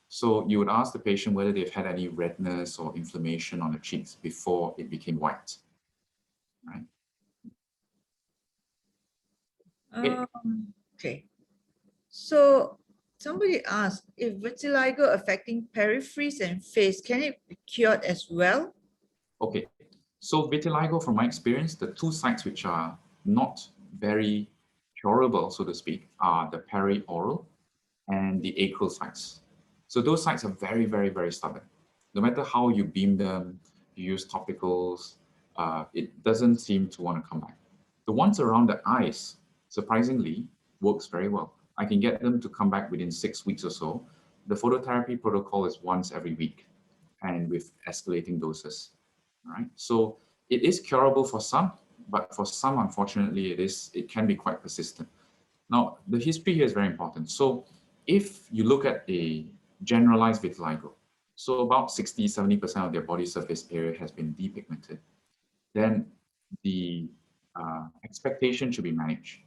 So you would ask the patient whether they've had any redness or inflammation on the cheeks before it became white, right? Okay. So somebody asked, if vitiligo affecting peripheries and face, can it be cured as well? Okay. So vitiligo, from my experience, the two sites which are not very curable, so to speak, are the perioral and the acral sites. So those sites are very, very, very stubborn. No matter how you beam them, you use topicals, it doesn't seem to want to come back. The ones around the eyes, surprisingly, works very well. I can get them to come back within 6 weeks or so. The phototherapy protocol is once every week and with escalating doses. All right. So it is curable for some, but for some, unfortunately, it can be quite persistent. Now, the history here is very important. So if you look at a generalized vitiligo, so about 60–70% of their body surface area has been depigmented, then the expectation should be managed.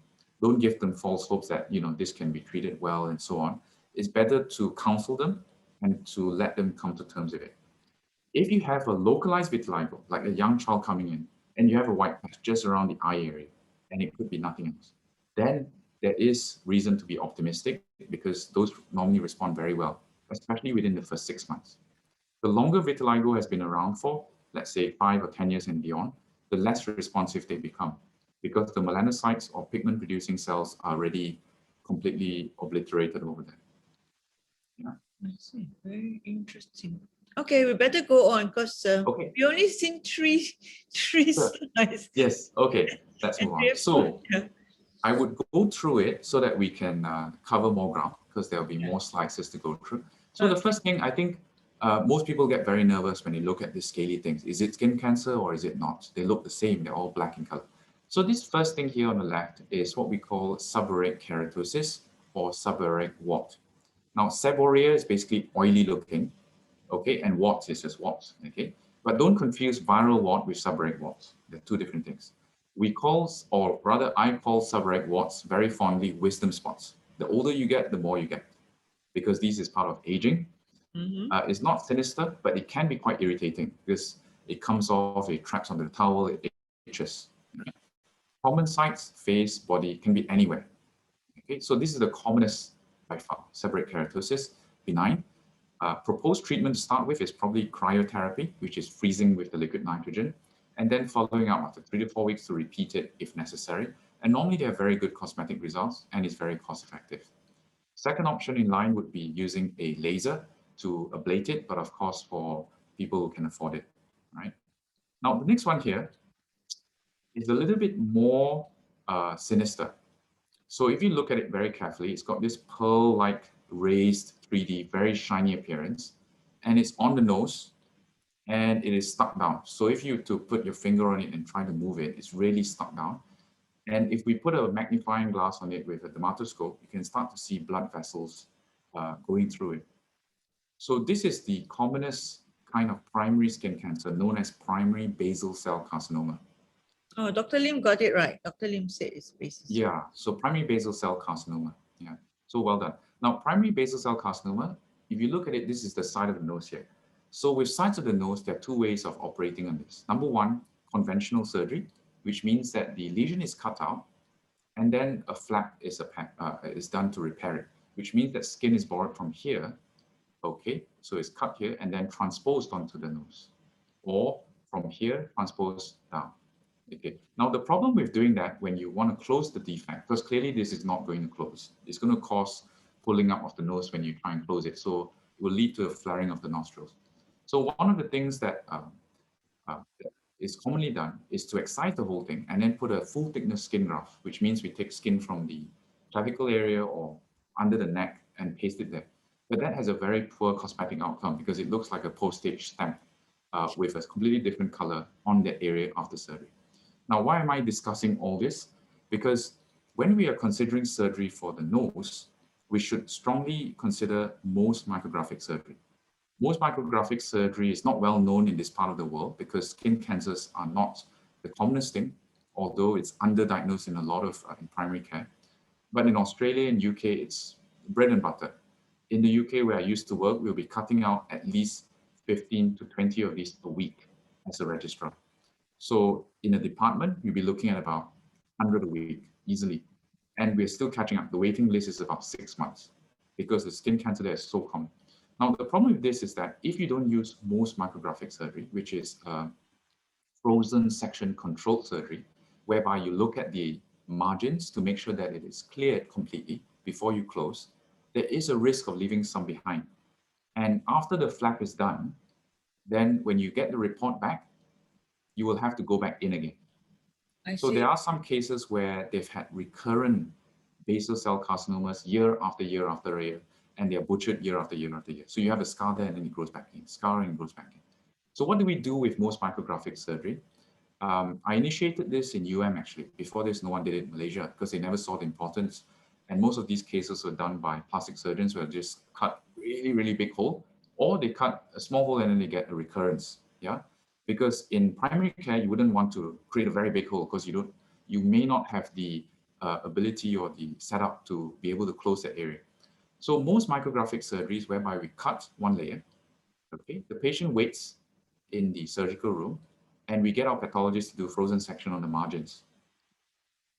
Don't give them false hopes that, this can be treated well and so on. It's better to counsel them and to let them come to terms with it. If you have a localized vitiligo, like a young child coming in, and you have a white patch just around the eye area, and it could be nothing else, then there is reason to be optimistic because those normally respond very well, especially within the first 6 months. The longer vitiligo has been around for, let's say 5 or 10 years and beyond, the less responsive they become because the melanocytes or pigment producing cells are already completely obliterated over there. Yeah. I see. Very interesting. Okay, we better go on because we only seen three slides. Yes, okay, let's move on. So I would go through it so that we can cover more ground because there'll be more slides to go through. So the first thing, I think most people get very nervous when they look at these scaly things. Is it skin cancer or is it not? They look the same, they're all black in color. So this first thing here on the left is what we call seborrheic keratosis or seborrheic wart. Now, seborrhea is basically oily looking, okay, and warts is just warts, okay? But don't confuse viral wart with seborrheic warts. They're two different things. We call, or rather I call seborrheic warts very fondly wisdom spots. The older you get, the more you get, because this is part of aging. It's not sinister, but it can be quite irritating because it comes off, it traps under the towel, it itches. Common sites, face, body, can be anywhere. Okay, so this is the commonest by far, seborrheic keratosis, benign. Proposed treatment to start with is probably cryotherapy, which is freezing with the liquid nitrogen, and then following up after 3 to 4 weeks to repeat it if necessary. And normally they have very good cosmetic results and it's very cost effective. Second option in line would be using a laser to ablate it, but of course for people who can afford it, right? Now, the next one here is a little bit more sinister. So if you look at it very carefully, it's got this pearl-like raised 3D, very shiny appearance, and it's on the nose, and it is stuck down. So if you to put your finger on it and try to move it, it's really stuck down. And if we put a magnifying glass on it with a dermatoscope, you can start to see blood vessels going through it. So this is the commonest kind of primary skin cancer known as primary basal cell carcinoma. Oh, Dr. Lim got it right. Dr. Lim said it's basal. Yeah, so primary basal cell carcinoma. Yeah, so well done. Now, primary basal cell carcinoma, if you look at it, this is the side of the nose here. So with sides of the nose, there are two ways of operating on this. Number one, conventional surgery, which means that the lesion is cut out and then a flap is done to repair it, which means that skin is borrowed from here. Okay, so it's cut here and then transposed onto the nose, or from here, transposed down. Okay, now the problem with doing that when you want to close the defect, because clearly this is not going to close, it's going to cause pulling up of the nose when you try and close it. So it will lead to a flaring of the nostrils. So one of the things that is commonly done is to excise the whole thing and then put a full thickness skin graft, which means we take skin from the clavicle area or under the neck and paste it there. But that has a very poor cosmetic outcome because it looks like a postage stamp with a completely different color on that area after surgery. Now, why am I discussing all this? Because when we are considering surgery for the nose, we should strongly consider Mohs micrographic surgery. Mohs micrographic surgery is not well known in this part of the world because skin cancers are not the commonest thing, although it's underdiagnosed in a lot of in primary care. But in Australia and UK, it's bread and butter. In the UK, where I used to work, we'll be cutting out at least 15 to 20 of these a week as a registrar. So in a department, you'll be looking at about 100 a week easily. And we're still catching up. The waiting list is about 6 months because the skin cancer there is so common. Now, the problem with this is that if you don't use Mohs micrographic surgery, which is frozen section controlled surgery, whereby you look at the margins to make sure that it is cleared completely before you close, there is a risk of leaving some behind. And after the flap is done, then when you get the report back, you will have to go back in again. So there are some cases where they've had recurrent basal cell carcinomas year after year after year, and they are butchered year after year after year. So you have a scar there and then it grows back in, scar and it grows back in. So what do we do with Mohs micrographic surgery? I initiated this in actually. Before this, no one did it in Malaysia because they never saw the importance. And most of these cases were done by plastic surgeons who have just cut really, really big hole, or they cut a small hole and then they get a recurrence. Yeah, because in primary care, you wouldn't want to create a very big hole because you may not have the ability or the setup to be able to close that area. So most micrographic surgeries whereby we cut one layer, okay, the patient waits in the surgical room and we get our pathologist to do frozen section on the margins.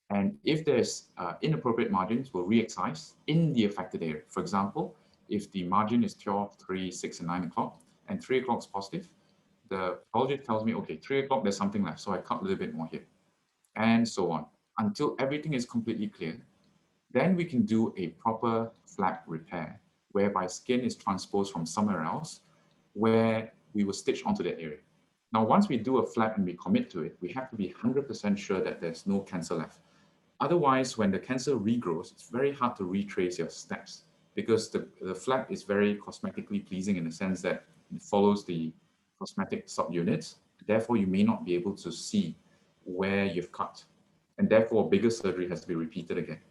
And if there's inappropriate margins, we'll re-excise in the affected area. For example, if the margin is 12, 3, 6, and 9 o'clock, and 3 o'clock is positive, the pathologist tells me, okay, 3 o'clock, there's something left, so I cut a little bit more here, and so on, until everything is completely clear. Then we can do a proper flap repair, whereby skin is transposed from somewhere else, where we will stitch onto that area. Now, once we do a flap and we commit to it, we have to be 100% sure that there's no cancer left. Otherwise, when the cancer regrows, it's very hard to retrace your steps because the flap is very cosmetically pleasing in the sense that it follows the cosmetic subunits. Therefore, you may not be able to see where you've cut. And therefore, bigger surgery has to be repeated again.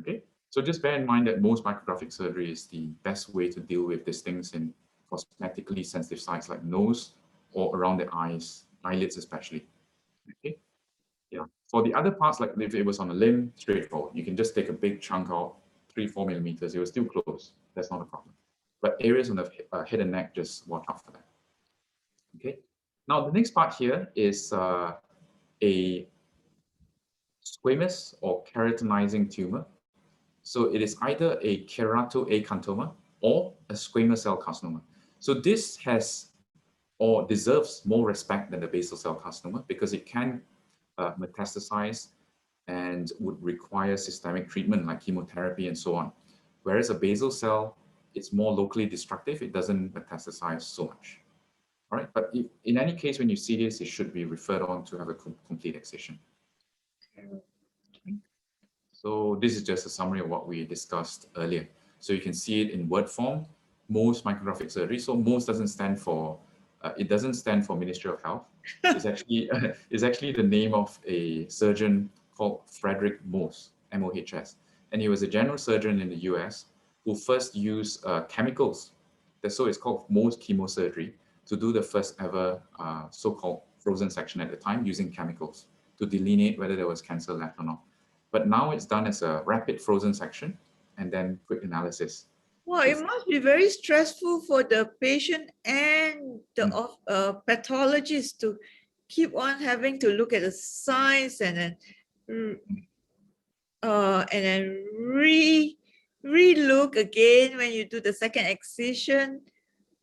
Okay, so just bear in mind that Mohs micrographic surgery is the best way to deal with these things in cosmetically sensitive sites like nose or around the eyes, eyelids especially. Okay. Yeah. For the other parts, like if it was on a limb, straightforward. You can just take a big chunk out, 3-4 millimeters. It will still close. That's not a problem. But areas on the head and neck, just watch out for that. Okay. Now the next part here is a squamous or keratinizing tumor. So it is either a keratoacanthoma or a squamous cell carcinoma. So this has or deserves more respect than the basal cell carcinoma because it can metastasize and would require systemic treatment like chemotherapy and so on. Whereas a basal cell, it's more locally destructive. It doesn't metastasize so much. All right, but if, in any case, when you see this, it should be referred on to have a complete excision. So this is just a summary of what we discussed earlier. So you can see it in word form, Mohs micrographic surgery. So Mohs doesn't stand for, it doesn't stand for Ministry of Health. It's actually the name of a surgeon called Frederick Mohs, M-O-H-S. And he was a general surgeon in the US who first used chemicals. So it's called Mohs chemosurgery to do the first ever so-called frozen section at the time using chemicals to delineate whether there was cancer left or not. But now it's done as a rapid frozen section and then quick analysis. Well, it must be very stressful for the patient and the pathologist to keep on having to look at the signs and then re-look again when you do the second excision.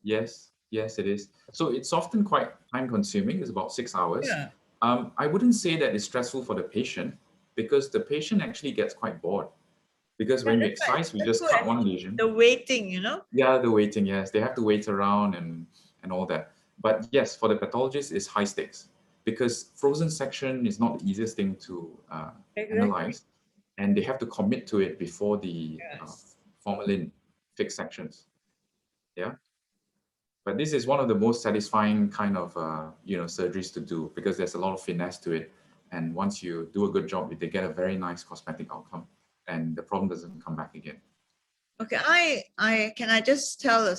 Yes, yes, it is. So it's often quite time consuming. It's about 6 hours. Yeah. I wouldn't say that it's stressful for the patient because the patient actually gets quite bored. Because when we excise, we just cut one lesion. The waiting, you know? Yeah, the waiting, yes. They have to wait around and all that. But yes, for the pathologist, it's high stakes because frozen section is not the easiest thing to analyze. And they have to commit to it before the formalin fixed sections. Yeah. But this is one of the most satisfying kind of surgeries to do because there's a lot of finesse to it. And once you do a good job, they get a very nice cosmetic outcome and the problem doesn't come back again. Okay, I just tell a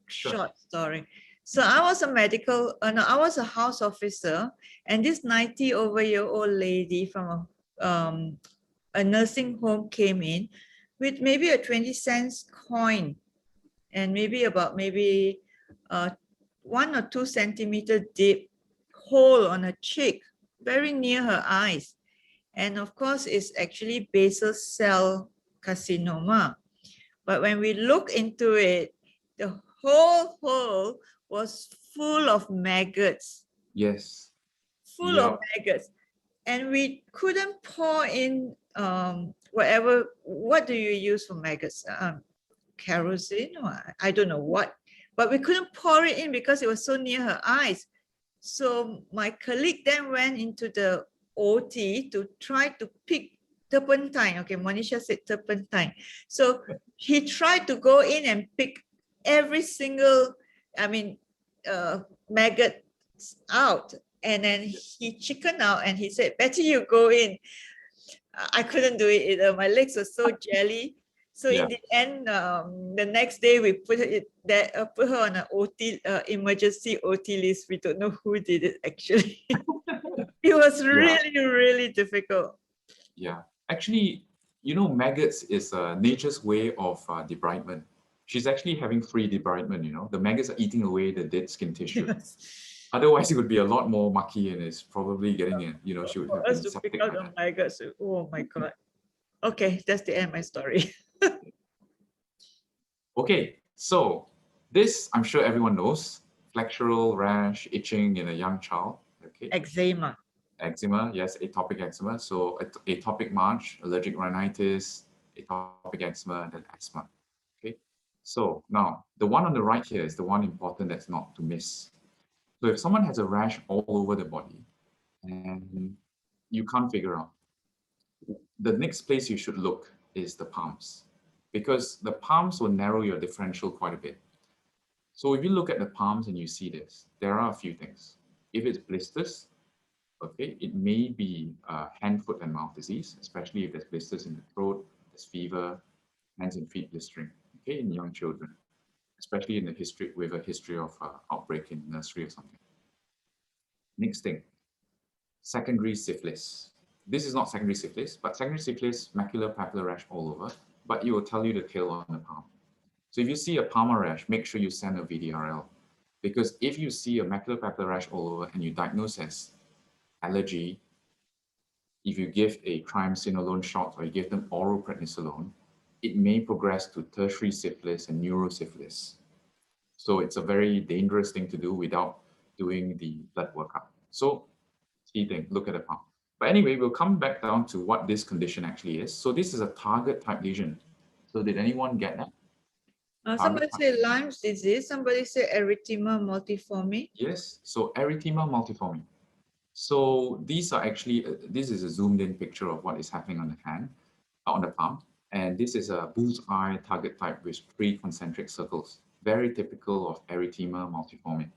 short story. So I was I was a house officer, and this 90-over-year-old lady from a nursing home came in with maybe a 20-cent coin and maybe 1 or 2 centimeter deep hole on her cheek, very near her eyes. And of course, it's actually basal cell carcinoma. But when we look into it, the whole hole was full of maggots. Yes. Full of maggots. And we couldn't pour in what do you use for maggots? Kerosene, or I don't know what. But we couldn't pour it in because it was so near her eyes. So my colleague then went into the OT to try to pick turpentine. Okay, Monisha said turpentine. So he tried to go in and pick every single, maggot out. And then he chickened out and he said, "Better you go in." I couldn't do it either. My legs were so jelly. So in the end, the next day we put her on an OT, emergency OT list. We don't know who did it actually. It was really, really difficult. Yeah, actually, maggots is nature's way of debridement. She's actually having free debridement, the maggots are eating away the dead skin tissue. Yes. Otherwise, it would be a lot more mucky and it's probably getting it, she would have been to pick out the maggots. Oh my God. Okay, that's the end of my story. Okay, so this, I'm sure everyone knows, flexural rash, itching in a young child. Okay. Eczema. Eczema, yes, atopic eczema. So atopic march, allergic rhinitis, atopic eczema, and then asthma. Okay. So now the one on the right here is the one important that's not to miss. So if someone has a rash all over the body and you can't figure out, the next place you should look is the palms, because the palms will narrow your differential quite a bit. So if you look at the palms and you see this, there are a few things. If it's blisters, okay, it may be hand, foot, and mouth disease, especially if there's blisters in the throat, there's fever, hands and feet blistering, okay, in young children, especially in the history with a history of outbreak in nursery or something. Next thing, secondary syphilis. This is not secondary syphilis, but secondary syphilis, macular papular rash all over, but it will tell you the tail on the palm. So if you see a palmar rash, make sure you send a VDRL, because if you see a macular papular rash all over and you diagnose as allergy, if you give a triamcinolone shot or you give them oral prednisolone, it may progress to tertiary syphilis and neurosyphilis. So it's a very dangerous thing to do without doing the blood workup. So key thing, look at the palm. But anyway, we'll come back down to what this condition actually is. So this is a target type lesion. So did anyone get that? Somebody say Lyme's disease. Somebody say erythema multiforming. Yes, so erythema multiforming. So these are actually, this is a zoomed in picture of what is happening on the hand, on the palm. And this is a bullseye target type with 3 concentric circles, very typical of erythema multiforming.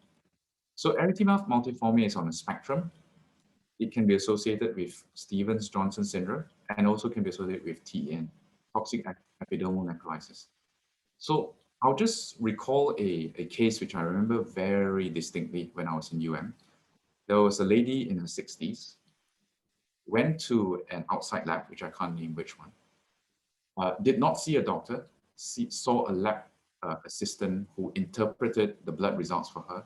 So erythema multiforme is on a spectrum. It can be associated with Stevens-Johnson syndrome and also can be associated with TEN, toxic epidermal necrolysis. So I'll just recall a case which I remember very distinctly when I was in UM. There was a lady in her 60s, went to an outside lab, which I can't name which one, did not see a doctor, saw a lab assistant who interpreted the blood results for her.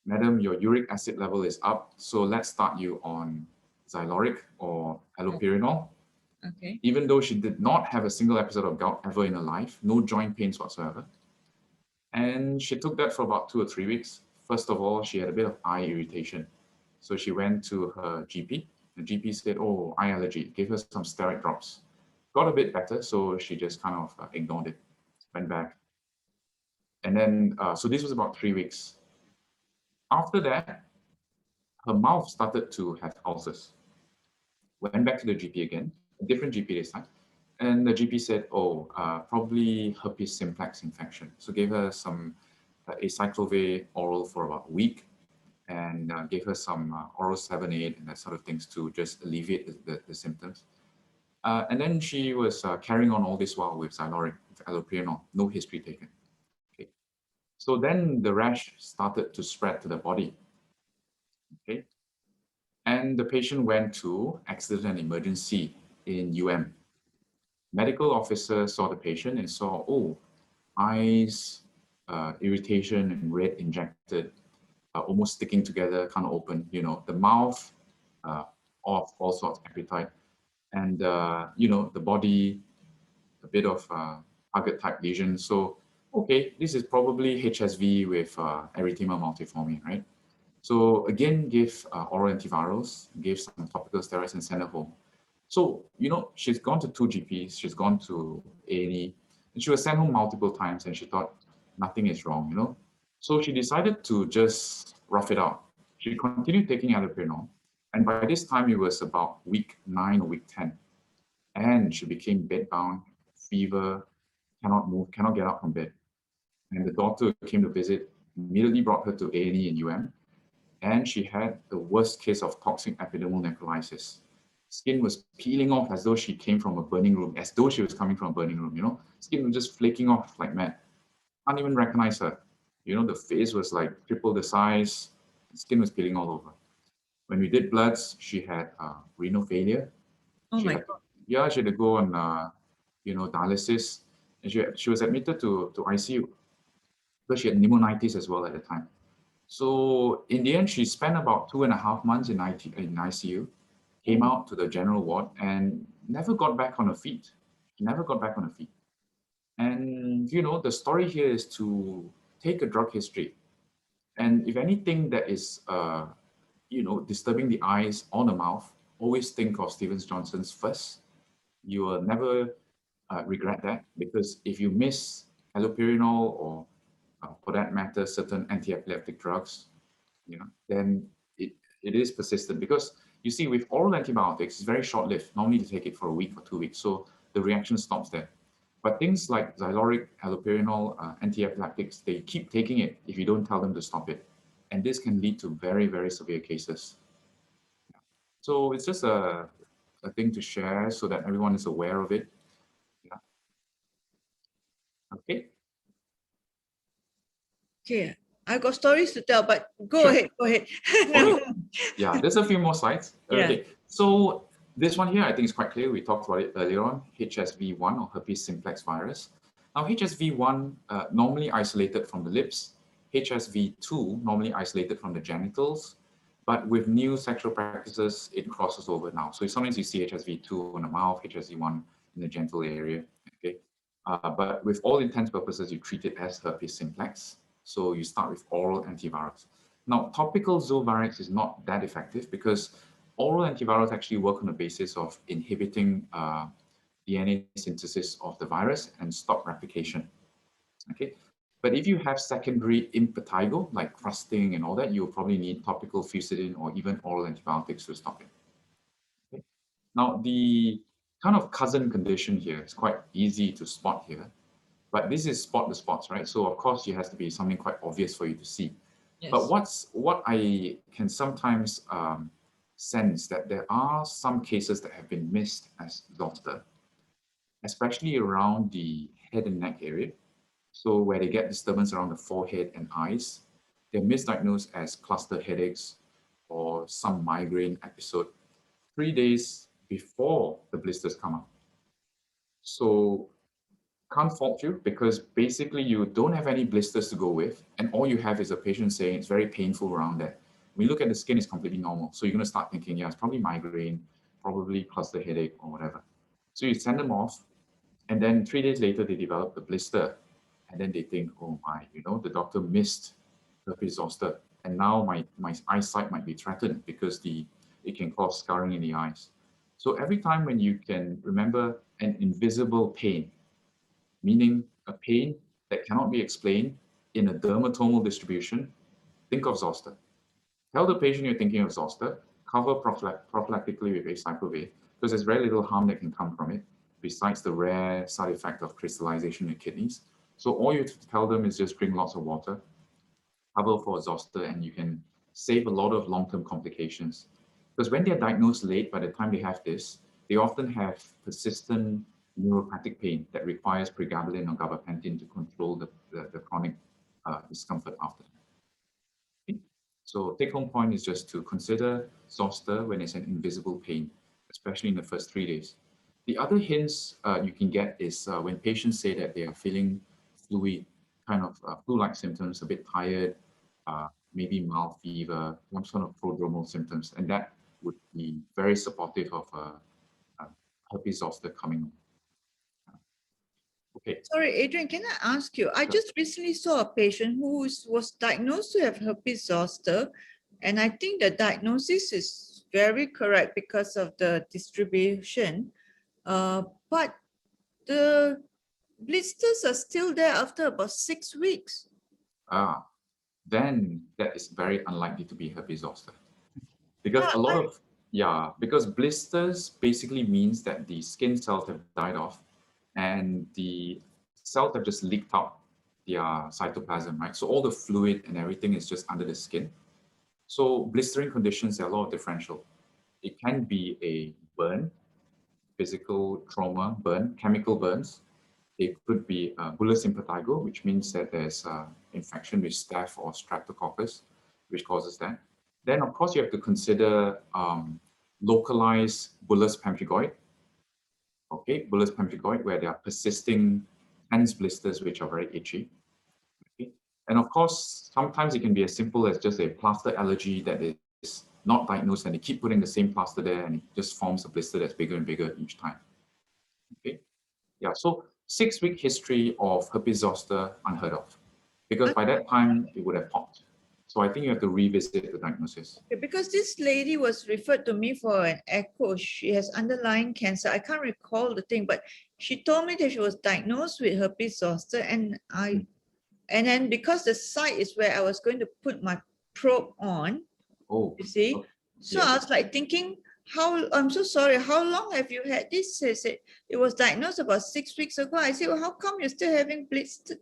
Madam, your uric acid level is up, so let's start you on Xyloric or allopurinol. Okay. Even though she did not have a single episode of gout ever in her life, no joint pains whatsoever. And she took that for about 2 or 3 weeks. First of all, she had a bit of eye irritation. So she went to her GP. The GP said, oh, eye allergy, gave her some steroid drops. Got a bit better, so she just kind of ignored it, went back. And then, so this was about 3 weeks. After that, her mouth started to have ulcers. Went back to the GP again, a different GP this time. And the GP said, oh, probably herpes simplex infection. So gave her some acyclovir oral for about a week and gave her some oral 7-8 and that sort of things to just alleviate the symptoms. And then she was carrying on all this while with Xyloric, with allopurinol, no history taken. Okay. So then the rash started to spread to the body. Okay. And the patient went to accident and emergency in UM. Medical officer saw the patient and saw, oh, eyes, irritation and red injected, almost sticking together, can't open, you know, the mouth, off, all sorts of appetite. And, you know, the body, a bit of target type lesion. So, okay, this is probably HSV with erythema multiforme, right? So again, give oral antivirals, gave some topical steroids and send her home. So, you know, she's gone to 2 GPs, she's gone to A&E, and she was sent home multiple times and she thought nothing is wrong, you know? So she decided to just rough it out. She continued taking allopurinol. And by this time, it was about week 9 or week 10. And she became bedbound, fever, cannot move, cannot get out from bed. And the doctor came to visit, immediately brought her to A&E in UM. And she had the worst case of toxic epidermal necrolysis. Skin was peeling off as though she came from a burning room, as though she was coming from a burning room, you know? Skin was just flaking off like mad. Can't even recognize her. You know, the face was like triple the size. Skin was peeling all over. When we did bloods, she had renal failure. Oh she my had, God. Yeah, she had to go on, you know, dialysis. And she was admitted to ICU because she had pneumonitis as well at the time. So in the end, she spent about 2.5 months in ICU, came out to the general ward and never got back on her feet. She never got back on her feet. And, you know, the story here is to take a drug history. And if anything that is, you know, disturbing the eyes or the mouth, always think of Stevens-Johnson's first. You will never regret that, because if you miss allopurinol or for that matter, certain anti-epileptic drugs, you know, then it is persistent. Because you see, with oral antibiotics, it's very short-lived. Normally, you take it for a week or 2 weeks, so the reaction stops there. But things like Xyloric, allopurinol, anti-epileptics, they keep taking it if you don't tell them to stop it. And this can lead to very, very severe cases. So it's just a thing to share so that everyone is aware of it. Yeah. Okay. Okay, I got stories to tell, but go Sure. ahead, go ahead. Okay. Yeah, there's a few more slides. Yeah. Okay, so this one here, I think is quite clear. We talked about it earlier on, HSV1 or herpes simplex virus. Now, HSV1 normally isolated from the lips, HSV2 normally isolated from the genitals, but with new sexual practices, it crosses over now. So sometimes you see HSV2 on the mouth, HSV1 in the genital area. Okay, But with all intents and purposes, you treat it as herpes simplex. So you start with oral antivirals. Now, topical Zovirax is not that effective because oral antivirals actually work on the basis of inhibiting DNA synthesis of the virus and stop replication. Okay, but if you have secondary impetigo, like crusting and all that, you'll probably need topical fusidin or even oral antibiotics to stop it. Okay? Now, the kind of cousin condition here is quite easy to spot here, but this is spot the spots, right? So of course, it has to be something quite obvious for you to see. Yes. But what I can sometimes sense that there are some cases that have been missed as zoster, especially around the head and neck area. So where they get disturbance around the forehead and eyes, they're misdiagnosed as cluster headaches or some migraine episode 3 days before the blisters come up. So can't fault you because basically you don't have any blisters to go with, and all you have is a patient saying it's very painful around there. When you look at the skin, it's completely normal. So you're going to start thinking, yeah, it's probably migraine, probably cluster headache or whatever. So you send them off, and then 3 days later, they develop the blister. And then they think, oh my, the doctor missed herpes zoster. And now my eyesight might be threatened because it can cause scarring in the eyes. So every time when you can remember an invisible pain, meaning a pain that cannot be explained in a dermatomal distribution, think of zoster. Tell the patient you're thinking of zoster, cover prophylactically with acyclovir, because there's very little harm that can come from it, besides the rare side effect of crystallization in the kidneys. So all you have to tell them is just drink lots of water, cover for zoster, and you can save a lot of long-term complications. Because when they're diagnosed late, by the time they have this, they often have persistent neuropathic pain that requires pregabalin or gabapentin to control the chronic discomfort after. Okay? So take-home point is just to consider zoster when it's an invisible pain, especially in the first 3 days. The other hints you can get is when patients say that they are feeling fluid, kind of flu-like symptoms, a bit tired, maybe mild fever, some sort of prodromal symptoms, and that would be very supportive of herpes zoster coming on. Okay. Sorry, Adrian, can I ask you? I just recently saw a patient who was diagnosed to have herpes zoster, and I think the diagnosis is very correct because of the distribution. But the blisters are still there after about 6 weeks. Then that is very unlikely to be herpes zoster. Because because blisters basically means that the skin cells have died off and the cells have just leaked out their cytoplasm, right? So all the fluid and everything is just under the skin. So blistering conditions, there are a lot of differential. It can be a burn, physical trauma, burn, chemical burns. It could be bullous impetigo, which means that there's infection with staph or streptococcus, which causes that. Then, of course, you have to consider localized bullous pemphigoid. Okay, bullous pemphigoid, where there are persisting tense blisters, which are very itchy. Okay? And of course, sometimes it can be as simple as just a plaster allergy that is not diagnosed, and they keep putting the same plaster there, and it just forms a blister that's bigger and bigger each time. Okay, yeah. So 6-week history of herpes zoster unheard of, because by that time it would have popped. So I think you have to revisit the diagnosis. Because this lady was referred to me for an echo. She has underlying cancer. I can't recall the thing, but she told me that she was diagnosed with herpes zoster, and then because the site is where I was going to put my probe on, you see. Okay. So I was like thinking, I'm so sorry, how long have you had this? She said it was diagnosed about 6 weeks ago. I said, well, how come you're still having blisters?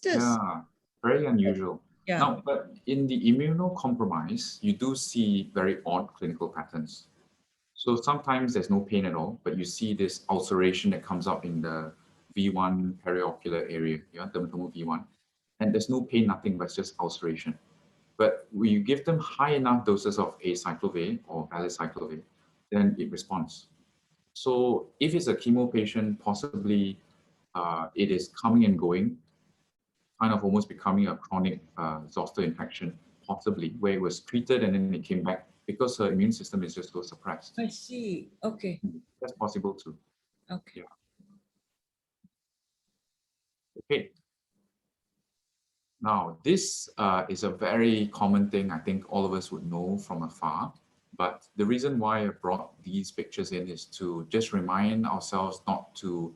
Yeah, very unusual. Yeah. Now, but in the immunocompromised, you do see very odd clinical patterns. So sometimes there's no pain at all, but you see this ulceration that comes up in the V1 periocular area, dermatomal V1, and there's no pain, nothing, but it's just ulceration. But when you give them high enough doses of acyclovir or valacyclovir, then it responds. So if it's a chemo patient, possibly it is coming and going, kind of almost becoming a chronic zoster infection, possibly, where it was treated and then it came back because her immune system is just so suppressed. I see. Okay. That's possible too. Okay. Yeah. Okay. Now, this is a very common thing I think all of us would know from afar. But the reason why I brought these pictures in is to just remind ourselves not to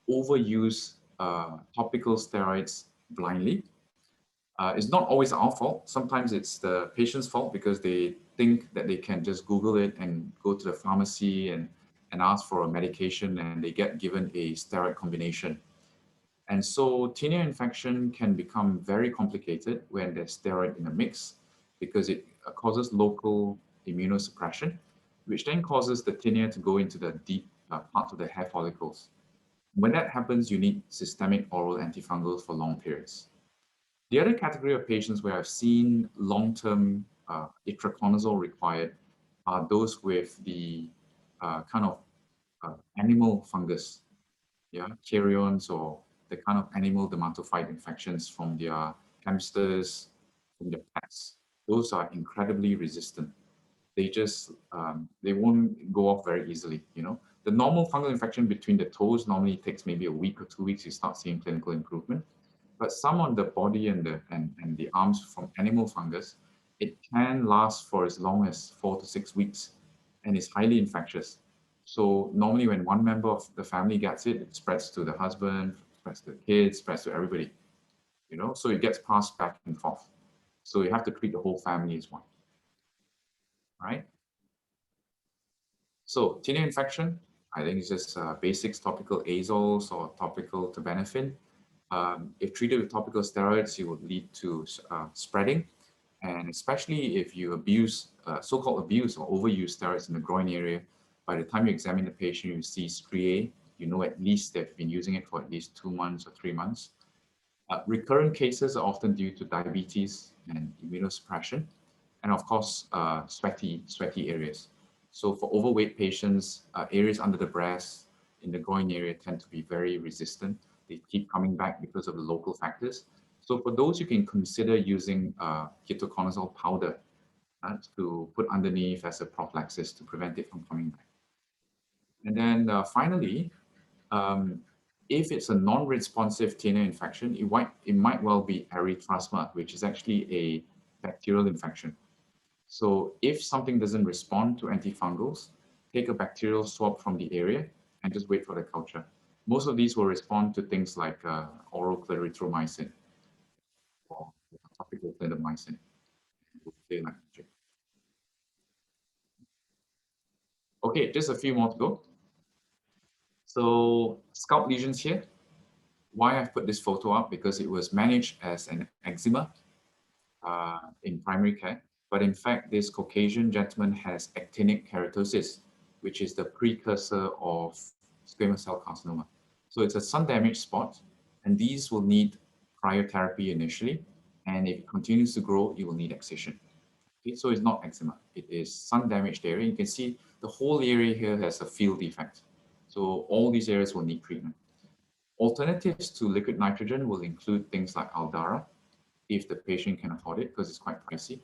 overuse topical steroids blindly. It's not always our fault. Sometimes it's the patient's fault because they think that they can just Google it and go to the pharmacy and ask for a medication and they get given a steroid combination. And so tinea infection can become very complicated when there's steroid in the mix because it causes local immunosuppression, which then causes the tinea to go into the deep parts of the hair follicles. When that happens, you need systemic oral antifungals for long periods. The other category of patients where I've seen long-term itraconazole required are those with the kind of animal fungus, yeah, carrions or the kind of animal dermatophyte infections from their hamsters, from their pets. Those are incredibly resistant. They just, they won't go off very easily, you know. The normal fungal infection between the toes normally takes maybe a week or 2 weeks, you start seeing clinical improvement. But some on the body and the arms from animal fungus, it can last for as long as 4 to 6 weeks and is highly infectious. So normally when one member of the family gets it, it spreads to the husband, spreads to the kids, spreads to everybody, you know, so it gets passed back and forth. So you have to treat the whole family as one, right? So tinea infection, I think it's just basics, topical azoles or topical terbinafine. If treated with topical steroids, it would lead to spreading. And especially if you abuse, so-called abuse or overuse steroids in the groin area, by the time you examine the patient, you see striae, you know at least they've been using it for at least 2 months or 3 months. Recurrent cases are often due to diabetes and immunosuppression, and of course, sweaty areas. So for overweight patients, areas under the breast, in the groin area tend to be very resistant. They keep coming back because of the local factors. So for those, you can consider using ketoconazole powder to put underneath as a prophylaxis to prevent it from coming back. And then finally, if it's a non-responsive tinea infection, it might well be erythema, which is actually a bacterial infection. So if something doesn't respond to antifungals, take a bacterial swab from the area and just wait for the culture. Most of these will respond to things like oral clarithromycin or topical clindamycin. Okay, just a few more to go. So scalp lesions here. Why I've put this photo up, because it was managed as an eczema in primary care. But in fact, this Caucasian gentleman has actinic keratosis, which is the precursor of squamous cell carcinoma. So it's a sun-damaged spot, and these will need cryotherapy initially. And if it continues to grow, it will need excision. Okay, so it's not eczema, it is sun-damaged area. You can see the whole area here has a field defect. So all these areas will need treatment. Alternatives to liquid nitrogen will include things like Aldara, if the patient can afford it, because it's quite pricey.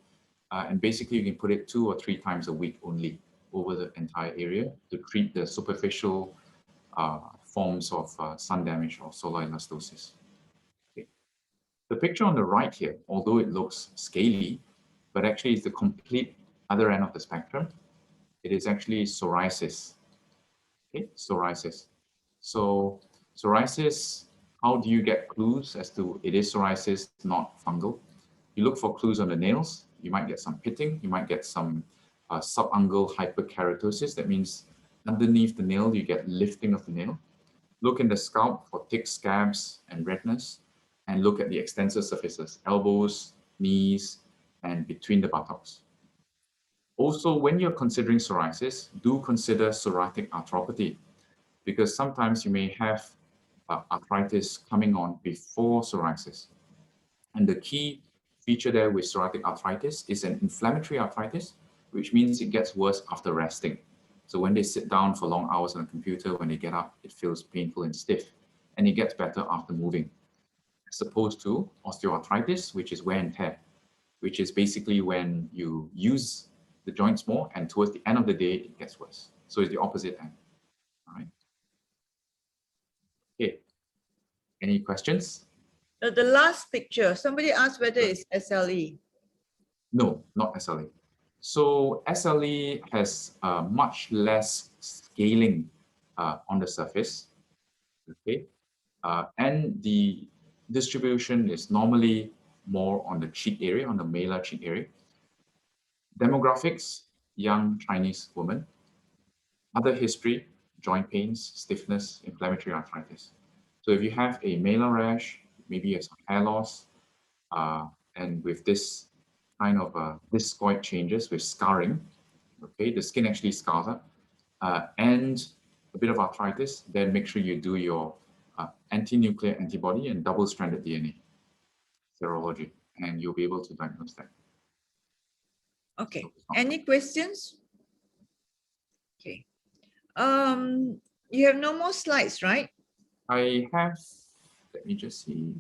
And basically, you can put it 2 or 3 times a week only over the entire area to treat the superficial forms of sun damage or solar elastosis. Okay. The picture on the right here, although it looks scaly, but actually it's the complete other end of the spectrum. It is actually psoriasis. Okay, psoriasis. So psoriasis, how do you get clues as to it is psoriasis, not fungal? You look for clues on the nails. You might get some pitting. You might get some subungual hyperkeratosis. That means underneath the nail, you get lifting of the nail. Look in the scalp for thick scabs and redness, and look at the extensor surfaces, elbows, knees, and between the buttocks. Also, when you're considering psoriasis, do consider psoriatic arthropathy, because sometimes you may have arthritis coming on before psoriasis. And the key feature there with psoriatic arthritis is an inflammatory arthritis, which means it gets worse after resting. So when they sit down for long hours on a computer, when they get up, it feels painful and stiff, and it gets better after moving, as opposed to osteoarthritis, which is wear and tear, which is basically when you use the joints more, and towards the end of the day, it gets worse. So it's the opposite end. All right. Okay. Any questions? The last picture, somebody asked whether it's SLE. No, not SLE. So SLE has much less scaling on the surface, okay? And the distribution is normally more on the cheek area, on the malar cheek area. Demographics, young Chinese woman. Other history, joint pains, stiffness, inflammatory arthritis. So if you have a malar rash, maybe you have some hair loss, and with this kind of discoid changes with scarring, okay, the skin actually scars up, and a bit of arthritis, then make sure you do your anti-nuclear antibody and double-stranded DNA serology, and you'll be able to diagnose that. Okay. So it's not- Any questions? Okay. You have no more slides, right? I have, let me just see.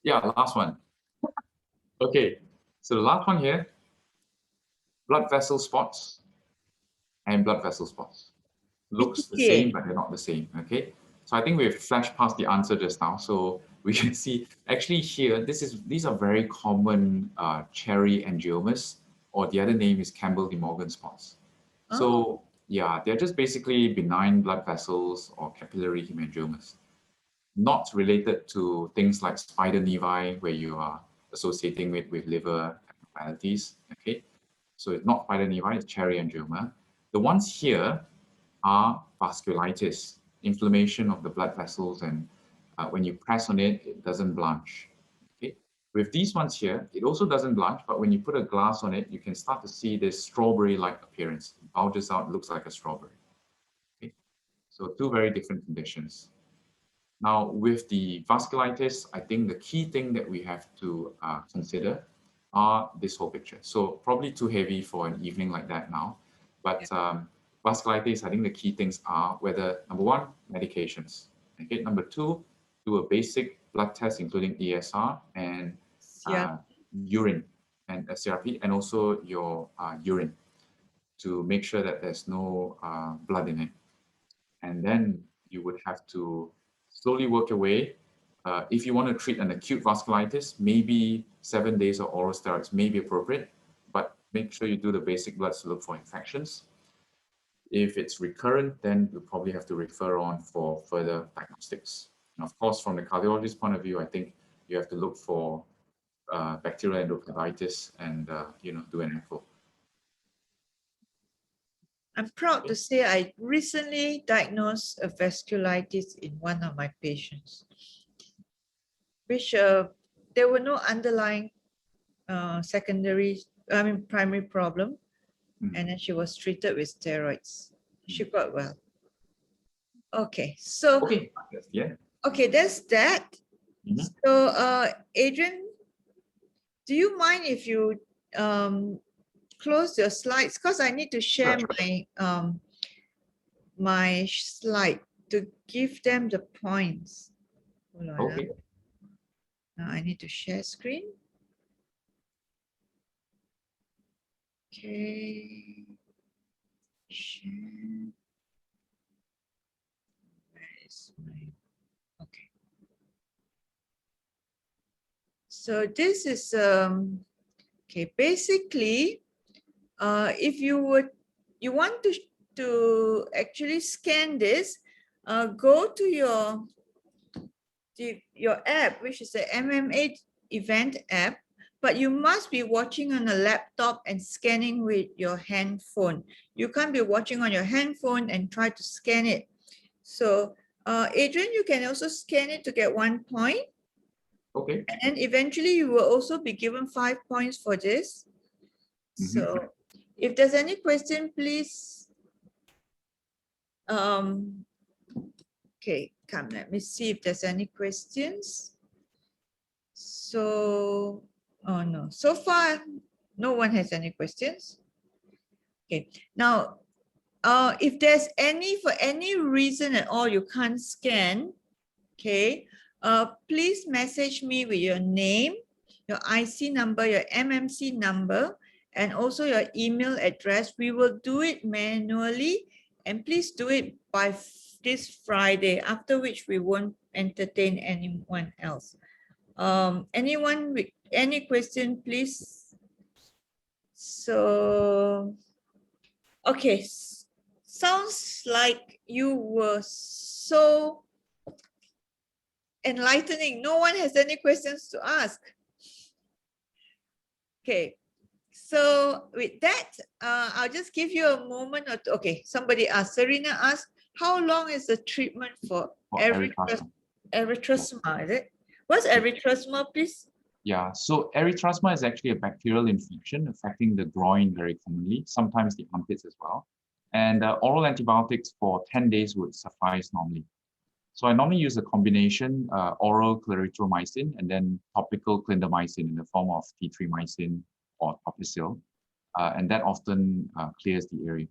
Yeah, last one. Okay, so the last one here, blood vessel spots and blood vessel spots. Looks the same, but they're not the same, okay? So I think we've flashed past the answer just now. So we can see, actually here, these are very common cherry angiomas, or the other name is Campbell de Morgan spots. So yeah, they're just basically benign blood vessels or capillary hemangiomas, not related to things like spider nevi, where you are associating it with liver abnormalities, okay? So it's not spider nevi, it's cherry angioma. The ones here are vasculitis, inflammation of the blood vessels, and when you press on it, it doesn't blanch. Okay? With these ones here, it also doesn't blanch, but when you put a glass on it, you can start to see this strawberry-like appearance. It bulges out, looks like a strawberry. Okay? So two very different conditions. Now, with the vasculitis, I think the key thing that we have to consider are this whole picture. So probably too heavy for an evening like that now, but vasculitis, I think the key things are whether, number one, medications. Okay, number two, do a basic blood test, including ESR and urine and CRP, and also your urine to make sure that there's no blood in it. And then you would have to slowly work your way. If you want to treat an acute vasculitis, maybe 7 days of oral steroids may be appropriate, but make sure you do the basic bloods to look for infections. If it's recurrent, then you probably have to refer on for further diagnostics. And of course, from the cardiologist point of view, I think you have to look for bacterial endocarditis and do an echo. I'm proud to say I recently diagnosed a vasculitis in one of my patients, which there were no underlying primary problem. And then she was treated with steroids. She got well. Okay, so okay, that's that. So Adrian, do you mind if you close your slides, because I need to share my my slide to give them the points. Hold on. Okay. Now I need to share screen. Okay. Share. Where is my? Okay. So this is okay. Basically, if you want to actually scan this, go to your app, which is the MMA event app, but you must be watching on a laptop and scanning with your handphone. You can't be watching on your handphone and try to scan it. So Adrian, you can also scan it to get 1 point. Okay. And then eventually you will also be given 5 points for this. So if there's any question, please. Okay, come, let me see if there's any questions. So, oh no, so far, no one has any questions. Okay, now, if there's for any reason at all you can't scan, okay, please message me with your name, your IC number, your MMC number, and also your email address. We will do it manually, and please do it by this Friday, after which we won't entertain anyone else. Anyone with any question, please? So, okay. Sounds like you were so enlightening. No one has any questions to ask. Okay. So with that, I'll just give you a moment. Okay, somebody asked, Serena asked, how long is the treatment for erythema? Is it? What's erythema, please? Yeah, so erythema is actually a bacterial infection affecting the groin very commonly, sometimes the armpits as well. And oral antibiotics for 10 days would suffice normally. So I normally use a combination, oral clarithromycin and then topical clindamycin in the form of T3-mycin or Topicil. And that often clears the area.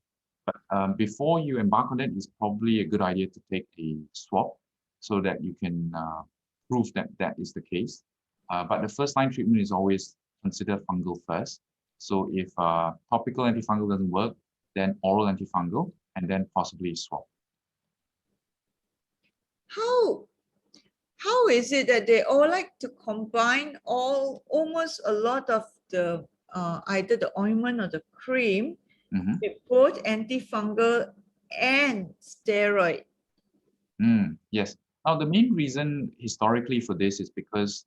But before you embark on that, it's probably a good idea to take a swab so that you can prove that that is the case. But the first line treatment is always consider fungal first. So if topical antifungal doesn't work, then oral antifungal and then possibly swab. How is it that they all like to combine almost a lot of the either the ointment or the cream with both antifungal and steroid? Yes. Now, the main reason historically for this is because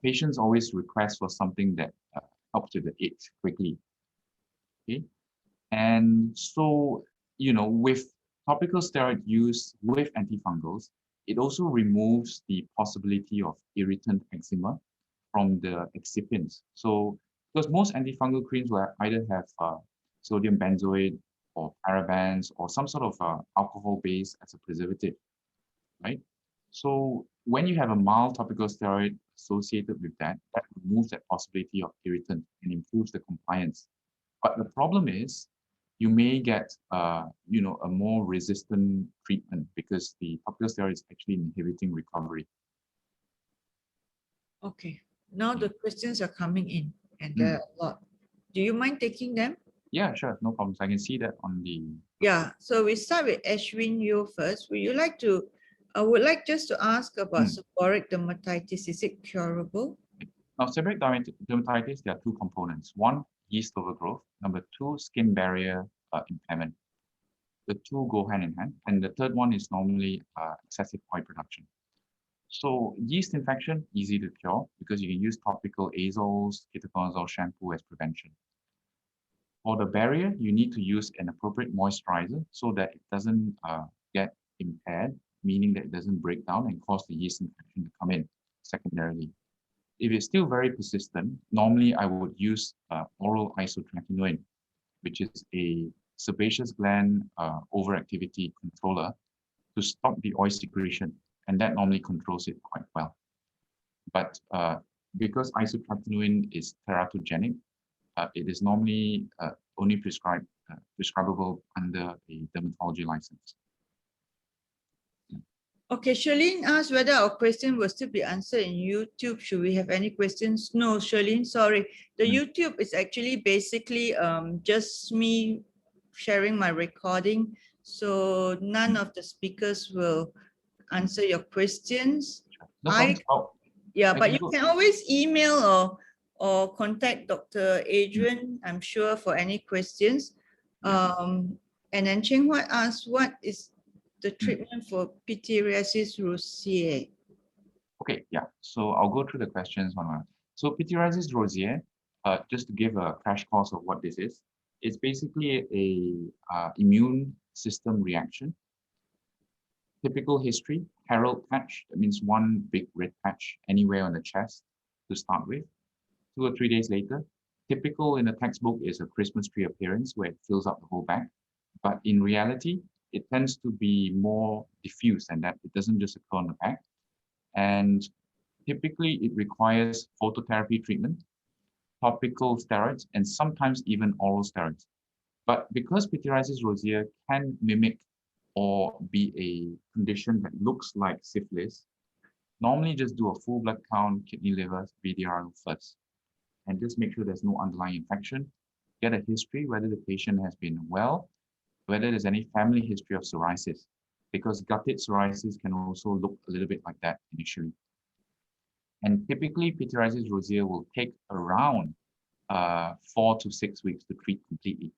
patients always request for something that helps with the itch quickly. Okay. And so, with topical steroid use with antifungals, it also removes the possibility of irritant eczema from the excipients. So, because most antifungal creams will either have sodium benzoate or parabens or some sort of alcohol base as a preservative, right? So when you have a mild topical steroid associated with that, that removes that possibility of irritant and improves the compliance. But the problem is, you may get, a more resistant treatment because the topical steroid is actually inhibiting recovery. Okay, now the questions are coming in, and there are a lot. Do you mind taking them? Yeah, sure, no problems. I can see that on the. Yeah, so we start with Ashwin Yu first. Would you like to? I would like just to ask about seborrheic dermatitis. Is it curable? Now, seborrheic dermatitis, there are two components. One, yeast overgrowth. Number two, skin barrier impairment. The two go hand in hand. And the third one is normally excessive oil production. So yeast infection, easy to cure because you can use topical azoles, ketoconazole shampoo as prevention. For the barrier, you need to use an appropriate moisturizer so that it doesn't get impaired, meaning that it doesn't break down and cause the yeast infection to come in secondarily. If it's still very persistent, normally I would use oral isotretinoin, which is a sebaceous gland overactivity controller to stop the oil secretion, and that normally controls it quite well. But because isotretinoin is teratogenic, it is normally only prescribable under a dermatology license. Okay, Charlene asked whether our question will still be answered in YouTube. Should we have any questions? No, Charlene, sorry. The YouTube is actually basically just me sharing my recording. So none of the speakers will answer your questions. Yeah, but you can always email or contact Dr. Adrian, I'm sure, for any questions. And then Cheng Huat asked, what is the treatment for Piterasis rosea? Okay, yeah. So I'll go through the questions one by one. So Piterasis rosea, just to give a crash course of what this is, it's basically a immune system reaction. Typical history, Herald patch, that means one big red patch anywhere on the chest to start with. 2 or 3 days later, typical in the textbook is a Christmas tree appearance where it fills up the whole back. But in reality, it tends to be more diffuse and that it doesn't just occur on the back. And typically it requires phototherapy treatment, topical steroids, and sometimes even oral steroids. But because Piterasis rosea can mimic or be a condition that looks like syphilis, normally just do a full blood count, kidney, liver, VDRL first, and just make sure there's no underlying infection. Get a history, whether the patient has been well, whether there's any family history of psoriasis, because gutted psoriasis can also look a little bit like that initially. And typically, pityriasis rosea will take around 4 to 6 weeks to treat completely.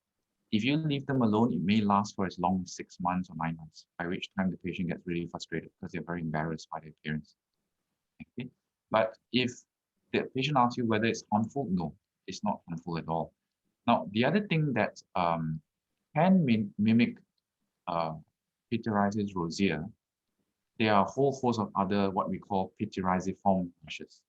If you leave them alone, it may last for as long as 6 months or 9 months, by which time the patient gets really frustrated because they're very embarrassed by their appearance. Okay? But if the patient asks you whether it's harmful, no, it's not harmful at all. Now, the other thing that can mimic pityriasis rosea, there are a whole host of other what we call piteraisiform rashes.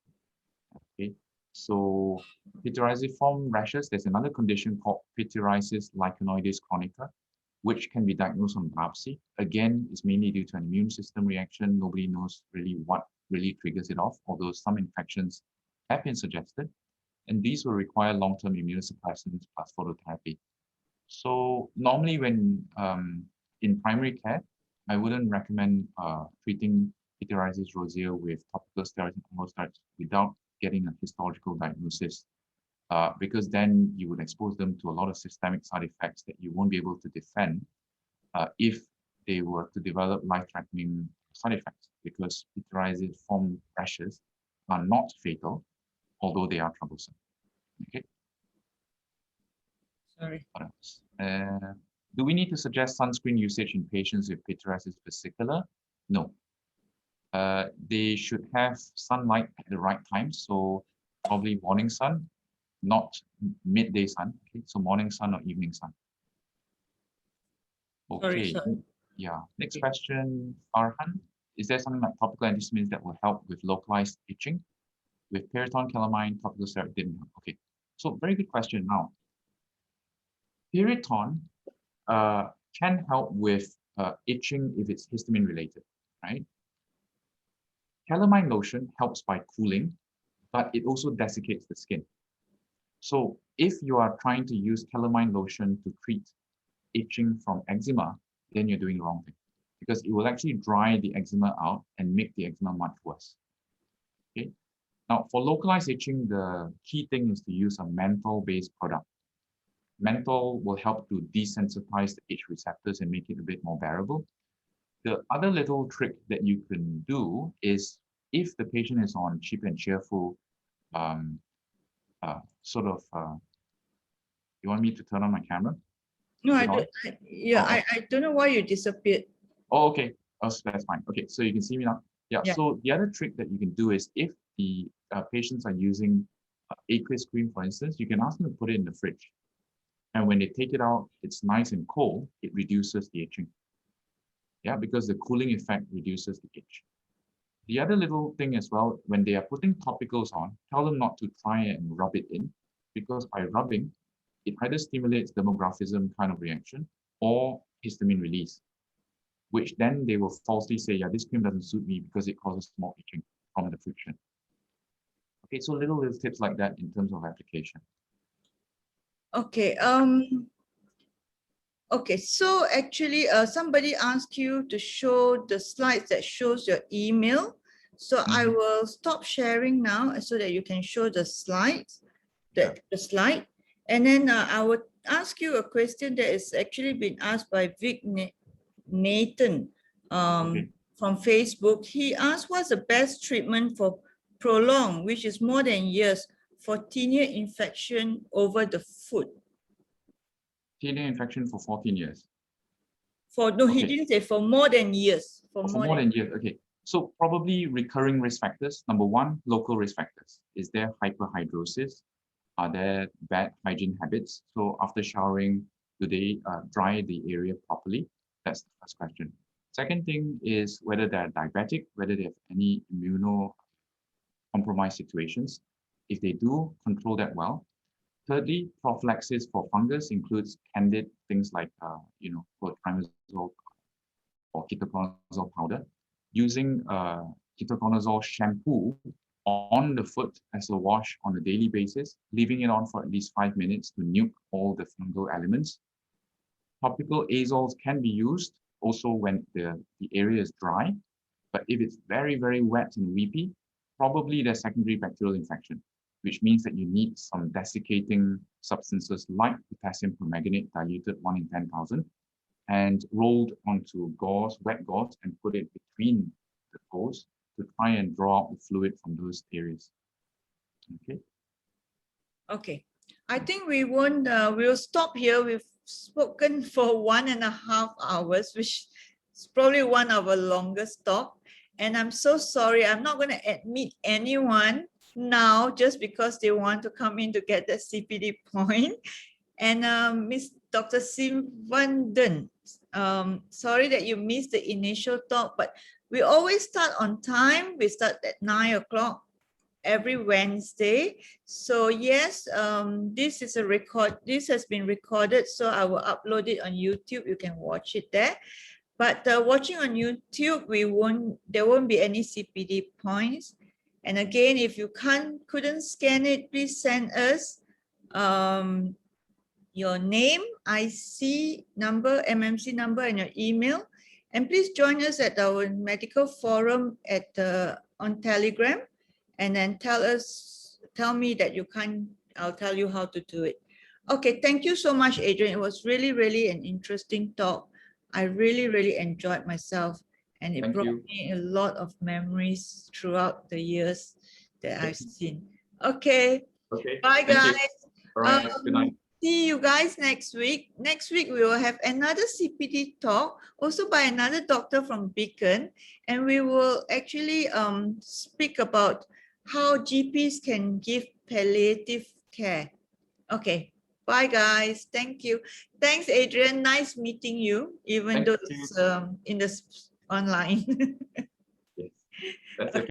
Okay, so piteraisiform rashes, there's another condition called Piterasis lichenoides chronica, which can be diagnosed on biopsy. Again, it's mainly due to an immune system reaction. Nobody knows really what really triggers it off, although some infections have been suggested. And these will require long-term immunosuppressants plus phototherapy. So normally when in primary care, I wouldn't recommend treating pityriasis rosea with topical steroids and oral steroids without getting a histological diagnosis, because then you would expose them to a lot of systemic side effects that you won't be able to defend if they were to develop life-threatening side effects, because pityriasis-form rashes are not fatal, although they are troublesome. Okay. Sorry. What else? Do we need to suggest sunscreen usage in patients with pityriasis versicolor? No. They should have sunlight at the right time, so probably morning sun, not midday sun. Okay, so morning sun or evening sun. Okay. Sorry. Yeah. Next question, Farhan. Is there something like topical antihistamines that will help with localized itching? With Piriton, calamine, topical steroid didn't help. Okay. So very good question now. Piriton can help with itching if it's histamine related, right? Calamine lotion helps by cooling, but it also desiccates the skin. So if you are trying to use calamine lotion to treat itching from eczema, then you're doing the wrong thing, because it will actually dry the eczema out and make the eczema much worse. Okay. Now, for localized itching, the key thing is to use a menthol-based product. Menthol will help to desensitize the itch receptors and make it a bit more bearable. The other little trick that you can do is, if the patient is on cheap and cheerful, you want me to turn on my camera? No, I don't. I don't know why you disappeared. Oh, okay. Oh, so that's fine. Okay, so you can see me now. Yeah. So the other trick that you can do is, if the patients are using aqueous cream, for instance, you can ask them to put it in the fridge. And when they take it out, it's nice and cold. It reduces the itching. Yeah, because the cooling effect reduces the itch. The other little thing as well, when they are putting topicals on, tell them not to try and rub it in, because by rubbing, it either stimulates dermographism kind of reaction or histamine release, which then they will falsely say, yeah, this cream doesn't suit me because it causes more itching from the friction. Okay, so little tips like that in terms of application. Okay. Okay, so actually somebody asked you to show the slides that shows your email. So I will stop sharing now so that you can show the slides, the slide. And then I would ask you a question that is actually been asked by Vic Nathan from Facebook. He asked, what's the best treatment for prolonged, which is more than years, for tinea infection over the foot? Tinea infection for 14 years. He didn't say for more than years. For more than years, okay. So probably recurring risk factors. Number one, local risk factors. Is there hyperhidrosis? Are there bad hygiene habits? So after showering, do they dry the area properly? That's the first question. Second thing is whether they're diabetic, whether they have any immunocompromised situations. If they do, control that well. Thirdly, prophylaxis for fungus includes candid things like, clotrimazole or ketoconazole powder. Using ketoconazole shampoo on the foot as a wash on a daily basis, leaving it on for at least 5 minutes to nuke all the fungal elements. Topical azoles can be used also when the area is dry, but if it's very, very wet and weepy, probably there's secondary bacterial infection, which means that you need some desiccating substances like potassium permanganate diluted 1 in 10,000 and rolled onto gauze, wet gauze, and put it between the toes to try and draw out the fluid from those areas. Okay. Okay. I think we won't, we'll stop here. We've spoken for 1.5 hours, which is probably one of our longest talk. And I'm so sorry, I'm not going to admit anyone now just because they want to come in to get that CPD point. And Miss Dr. Sim Van Den, sorry that you missed the initial talk, but we always start on time. We start at 9 o'clock every Wednesday. So yes, this is a record. This has been recorded, so I will upload it on YouTube. You can watch it there. But watching on YouTube, there won't be any CPD points. And again, if you couldn't scan it, please send us your name, IC number, MMC number, and your email. And please join us at our medical forum on Telegram. And then tell me that you can't, I'll tell you how to do it. Okay, thank you so much, Adrian. It was really, really an interesting talk. I really, really enjoyed myself. And it brought me a lot of memories throughout the years that I've seen. Okay, bye guys. All right, good night. See you guys next week. Next week, we will have another CPD talk, also by another doctor from Beacon. And we will actually speak about how GPs can give palliative care. Okay, bye guys. Thank you. Thanks, Adrian. Nice meeting you, even though it's in the online. Yes, that's okay.